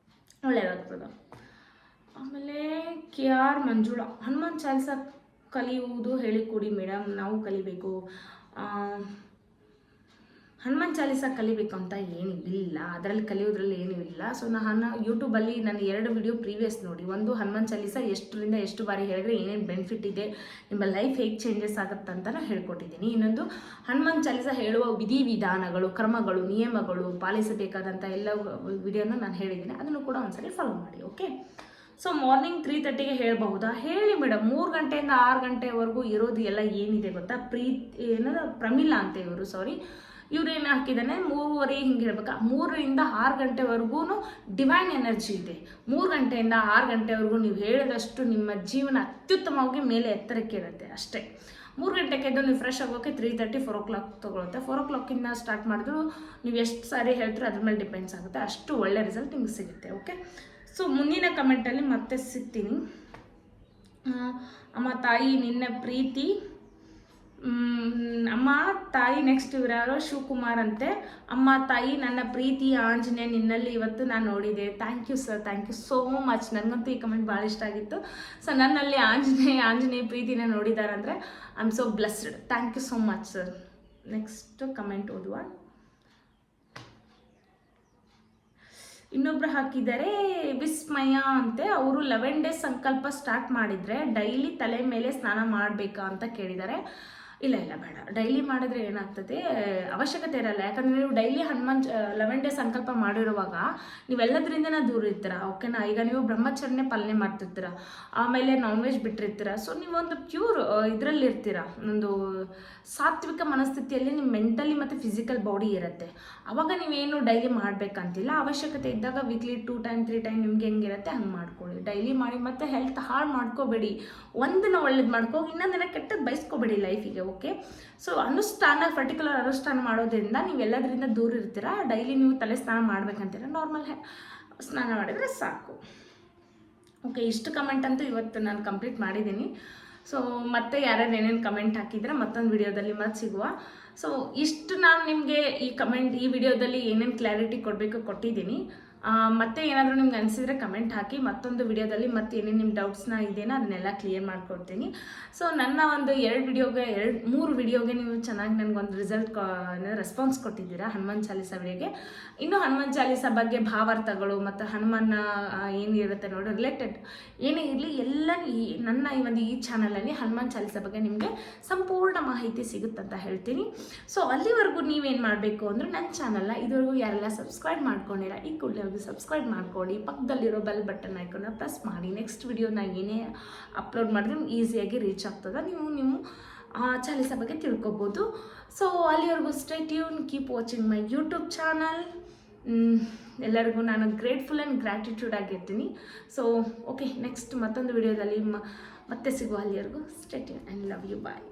ಒಳ್ಳೆಯದಾಗ್ತದೆ. ಆಮೇಲೆ KR ಮಂಜುಳಾ, ಹನುಮಾನ್ ಚಾಲೀಸ ಕಲಿಯುವುದು ಹೇಳಿಕೊಡಿ ಮೇಡಮ್, ನಾವು ಕಲಿಬೇಕು. ಹನುಮಾನ್ ಚಾಲೀಸ ಕಲಿಬೇಕು ಅಂತ ಏನಿಲ್ಲ, ಅದರಲ್ಲಿ ಕಲಿಯೋದ್ರಲ್ಲಿ ಏನೂ ಇಲ್ಲ. ಸೊ ನಾನು ಯೂಟ್ಯೂಬಲ್ಲಿ ನಾನು 2 ವಿಡಿಯೋ ಪ್ರೀವಿಯಸ್ ನೋಡಿ. ಒಂದು ಹನುಮಾನ್ ಚಾಲೀಸ ಎಷ್ಟರಿಂದ ಎಷ್ಟು ಬಾರಿ ಹೇಳಿದ್ರೆ ಏನೇನು ಬೆನಿಫಿಟ್ ಇದೆ, ನಿಮ್ಮ ಲೈಫ್ ಹೇಗೆ ಚೇಂಜಸ್ ಆಗುತ್ತೆ ಅಂತ ಹೇಳ್ಕೊಟ್ಟಿದ್ದೀನಿ. ಇನ್ನೊಂದು ಹನುಮಾನ್ ಚಾಲೀಸ ಹೇಳುವ ವಿಧಿವಿಧಾನಗಳು, ಕ್ರಮಗಳು, ನಿಯಮಗಳು, ಪಾಲಿಸಬೇಕಾದಂಥ ಎಲ್ಲ ವಿಡಿಯೋನ ನಾನು ಹೇಳಿದ್ದೀನಿ. ಅದನ್ನು ಕೂಡ ಒಂದ್ಸರಿ ಫಾಲೋ ಮಾಡಿ, ಓಕೆ. ಸೊ ಮಾರ್ನಿಂಗ್ 3:30ಗೆ ಹೇಳಬಹುದಾ? ಹೇಳಿ ಮೇಡಮ್. 3 ಗಂಟೆಯಿಂದ 6 ಗಂಟೆವರೆಗೂ ಇರೋದು ಎಲ್ಲ ಏನಿದೆ ಗೊತ್ತಾ? ಪ್ರಮಿಳಾ ಅಂತ ಇವ್ರು ಏನು ಹಾಕಿದ್ದಾನೆ, 3:30 ಹಿಂಗೆ ಹೇಳ್ಬೇಕಾ, 3 ರಿಂದ 6 ಗಂಟೆವರೆಗೂ ಡಿವೈನ್ ಎನರ್ಜಿ ಇದೆ. 3 ಗಂಟೆಯಿಂದ 6 ಗಂಟೆವರೆಗೂ ನೀವು ಹೇಳಿದಷ್ಟು ನಿಮ್ಮ ಜೀವನ ಅತ್ಯುತ್ತಮವಾಗಿ ಮೇಲೆ ಎತ್ತರಕ್ಕೆ ಇರುತ್ತೆ ಅಷ್ಟೇ. 3 ಗಂಟೆಗೆ ಎದ್ದು ನೀವು ಫ್ರೆಶ್ ಆಗೋಕ್ಕೆ 3:30 4 o'clock ತೊಗೊಳುತ್ತೆ. 4 o'clock ಸ್ಟಾರ್ಟ್ ಮಾಡಿದ್ರು ನೀವು ಎಷ್ಟು ಸಾರಿ ಹೇಳ್ತೀರೋ ಅದ್ರ ಮೇಲೆ ಡಿಪೆಂಡ್ಸ್ ಆಗುತ್ತೆ. ಅಷ್ಟು ಒಳ್ಳೆ ರಿಸಲ್ಟ್ ನಿಮ್ಗೆ ಸಿಗುತ್ತೆ, ಓಕೆ. ಸೊ ಮುಂದಿನ ಕಮೆಂಟಲ್ಲಿ ಮತ್ತೆ ಸಿಗ್ತೀನಿ. ಅಮ್ಮ ತಾಯಿ ನಿನ್ನ ಪ್ರೀತಿ, ಅಮ್ಮ ತಾಯಿ ನೆಕ್ಸ್ಟ್ ಇವ್ರು ಯಾರೋ ಶಿವಕುಮಾರ್ ಅಂತೆ. ಅಮ್ಮ ತಾಯಿ ನನ್ನ ಪ್ರೀತಿ ಆಂಜನೇಯ ನಿನ್ನಲ್ಲಿ ಇವತ್ತು ನಾನು ನೋಡಿದೆ. Thank you sir, thank you so much. ನನಗಂತೂ ಈ ಕಮೆಂಟ್ ಭಾಳ ಇಷ್ಟ ಆಗಿತ್ತು. ಸೊ ನನ್ನಲ್ಲಿ ಆಂಜನೇಯ ಪ್ರೀತಿನ ನೋಡಿದಾರಂದರೆ I am so blessed. Thank you so much sir. Next comment ಓದುವ. ಇನ್ನೊಬ್ರು ಹಾಕಿದ್ದಾರೆ ವಿಸ್ಮಯ ಅಂತೆ. ಅವರು 11 ಡೇಸ್ ಸಂಕಲ್ಪ ಸ್ಟಾರ್ಟ್ ಮಾಡಿದರೆ ಡೈಲಿ ತಲೆ ಮೇಲೆ ಸ್ನಾನ ಮಾಡಬೇಕಾ ಅಂತ ಕೇಳಿದ್ದಾರೆ. ಇಲ್ಲ ಬೇಡ. ಡೈಲಿ ಮಾಡಿದ್ರೆ ಏನಾಗ್ತದೆ, ಅವಶ್ಯಕತೆ ಇರಲ್ಲ. ಯಾಕಂದರೆ ನೀವು ಡೈಲಿ 11 ಡೇಸ್ ಸಂಕಲ್ಪ ಮಾಡಿರುವಾಗ ನೀವೆಲ್ಲದರಿಂದ ದೂರ ಇರ್ತೀರ, ಓಕೆನಾ. ಈಗ ನೀವು ಬ್ರಹ್ಮಚರ್ಯ ಪಾಲನೆ ಮಾಡ್ತಿರ್ತೀರ, ಆಮೇಲೆ ನಾನ್ ವೆಜ್ ಬಿಟ್ಟಿರ್ತೀರ. ಸೊ ನೀವೊಂದು ಪ್ಯೂರ್ ಇದರಲ್ಲಿ ಇರ್ತೀರ, ಒಂದು ಸಾತ್ವಿಕ ಮನಸ್ಥಿತಿಯಲ್ಲಿ ನಿಮ್ಮ ಮೆಂಟಲಿ ಮತ್ತು ಫಿಸಿಕಲ್ ಬಾಡಿ ಇರುತ್ತೆ. ಆವಾಗ ನೀವೇನು ಡೈಲಿ ಮಾಡಬೇಕಂತಿಲ್ಲ. ಅವಶ್ಯಕತೆ ಇದ್ದಾಗ ವೀಕ್ಲಿ 2 ಟೈಮ್ 3 ಟೈಮ್ ನಿಮ್ಗೆ ಹೆಂಗಿರುತ್ತೆ ಹಂಗೆ ಮಾಡ್ಕೊಳ್ಳಿ. ಡೈಲಿ ಮಾಡಿ ಮತ್ತು ಹೆಲ್ತ್ ಹಾಳು ಮಾಡ್ಕೋಬೇಡಿ. ಒಂದನ್ನ ಒಳ್ಳೇದು ಮಾಡ್ಕೋ, ಇನ್ನೊಂದಿನ ಕೆಟ್ಟದ್ದು ಬಯಸ್ಕೋಬೇಡಿ ಲೈಫಿಗೆ, ಓಕೆ. ಸೊ ಪರ್ಟಿಕ್ಯುಲರ್ ಅನುಷ್ಠಾನ ಮಾಡೋದ್ರಿಂದ ನೀವೆಲ್ಲದರಿಂದ ದೂರ ಇರ್ತೀರ. ಡೈಲಿ ನೀವು ತಲೆ ಸ್ನಾನ ಮಾಡ್ಬೇಕಂತೀರ, ನಾರ್ಮಲ್ ಸ್ನಾನ ಮಾಡಿದರೆ ಸಾಕು, ಓಕೆ. ಇಷ್ಟು ಕಮೆಂಟ್ ಅಂತೂ ಇವತ್ತು ನಾನು ಕಂಪ್ಲೀಟ್ ಮಾಡಿದ್ದೀನಿ. ಸೊ ಮತ್ತೆ ಯಾರ್ಯಾರು ಏನೇನು ಕಮೆಂಟ್ ಹಾಕಿದ್ರೆ ಮತ್ತೊಂದು ವಿಡಿಯೋದಲ್ಲಿ ಮತ್ತೆ ಸಿಗುವ. ಸೊ ಇಷ್ಟು ನಾನು ನಿಮಗೆ ಈ ವಿಡಿಯೋದಲ್ಲಿ ಏನೇನು ಕ್ಲಾರಿಟಿ ಕೊಟ್ಟಿದ್ದೀನಿ. ಮತ್ತೆ ಏನಾದರೂ ನಿಮ್ಗೆ ಅನಿಸಿದರೆ ಕಮೆಂಟ್ ಹಾಕಿ. ಮತ್ತೊಂದು ವಿಡಿಯೋದಲ್ಲಿ ಮತ್ತೆ ಏನೇನು ನಿಮ್ಮ ಡೌಟ್ಸ್ನ ಇದೆಯೋ ಅದನ್ನೆಲ್ಲ ಕ್ಲಿಯರ್ ಮಾಡಿಕೊಡ್ತೀನಿ. ಸೊ ನನ್ನ ಒಂದು 3 ವಿಡಿಯೋಗೆ ನೀವು ಚೆನ್ನಾಗಿ ನನಗೊಂದು ರೆಸ್ಪಾನ್ಸ್ ಕೊಟ್ಟಿದ್ದೀರಾ ಹನುಮಾನ್ ಚಾಲೀಸ ವಿಡಿಯೋಗೆ. ಇನ್ನು ಹನುಮಾನ್ ಚಾಲೀಸ ಬಗ್ಗೆ ಭಾವಾರ್ಥಗಳು ಮತ್ತು ಹನುಮಾನ ಏನಿರುತ್ತೆ ನೋಡಿ ರಿಲೇಟೆಡ್ ಏನೇ ಇರಲಿ ಎಲ್ಲ ನನ್ನ ಈ ಚಾನಲಲ್ಲಿ ಹನುಮಾನ್ ಚಾಲೀಸ ಬಗ್ಗೆ ನಿಮಗೆ ಸಂಪೂರ್ಣ ಮಾಹಿತಿ ಸಿಗುತ್ತಂತ ಹೇಳ್ತೀನಿ. ಸೊ ಅಲ್ಲಿವರೆಗೂ ನೀವೇನು ಮಾಡಬೇಕು ಅಂದರೆ ನನ್ನ ಚಾನಲ್ನ ಇದುವರೆಗೂ ಯಾರೆಲ್ಲ ಸಬ್ಸ್ಕ್ರೈಬ್ ಮಾಡ್ಕೊಂಡಿರ ಈ ಕೂಡಲೇ ಇದುವರೆಗೂ ಸಬ್ಸ್ಕ್ರೈಬ್ ಮಾಡ್ಕೊಳ್ಳಿ, ಪಕ್ಕದಲ್ಲಿರೋ ಬೆಲ್ ಬಟನ್ ಐಕನ್ನ ಪ್ರೆಸ್ ಮಾಡಿ. ನೆಕ್ಸ್ಟ್ ವಿಡಿಯೋನ ಏನೇ ಅಪ್ಲೋಡ್ ಮಾಡಿದ್ರೆ ಈಸಿಯಾಗಿ ರೀಚ್ ಆಗ್ತದೆ, ನೀವು ಚಾಲೀಸ ಬಗ್ಗೆ ತಿಳ್ಕೊಬೋದು. ಸೊ ಅಲ್ಲಿವರೆಗೂ stay tune, keep watching my YouTube channel. ಎಲ್ಲರಿಗೂ ನಾನು ಗ್ರೇಟ್ಫುಲ್ ಆ್ಯಂಡ್ ಗ್ರ್ಯಾಟಿಟ್ಯೂಡ್ ಆಗಿರ್ತೀನಿ. ಸೊ ಓಕೆ, ನೆಕ್ಸ್ಟ್ ಮತ್ತೊಂದು ವಿಡಿಯೋದಲ್ಲಿ ಮತ್ತೆ ಸಿಗುವ. ಅಲ್ಲಿವರೆಗೂ stay tune and love you, bye.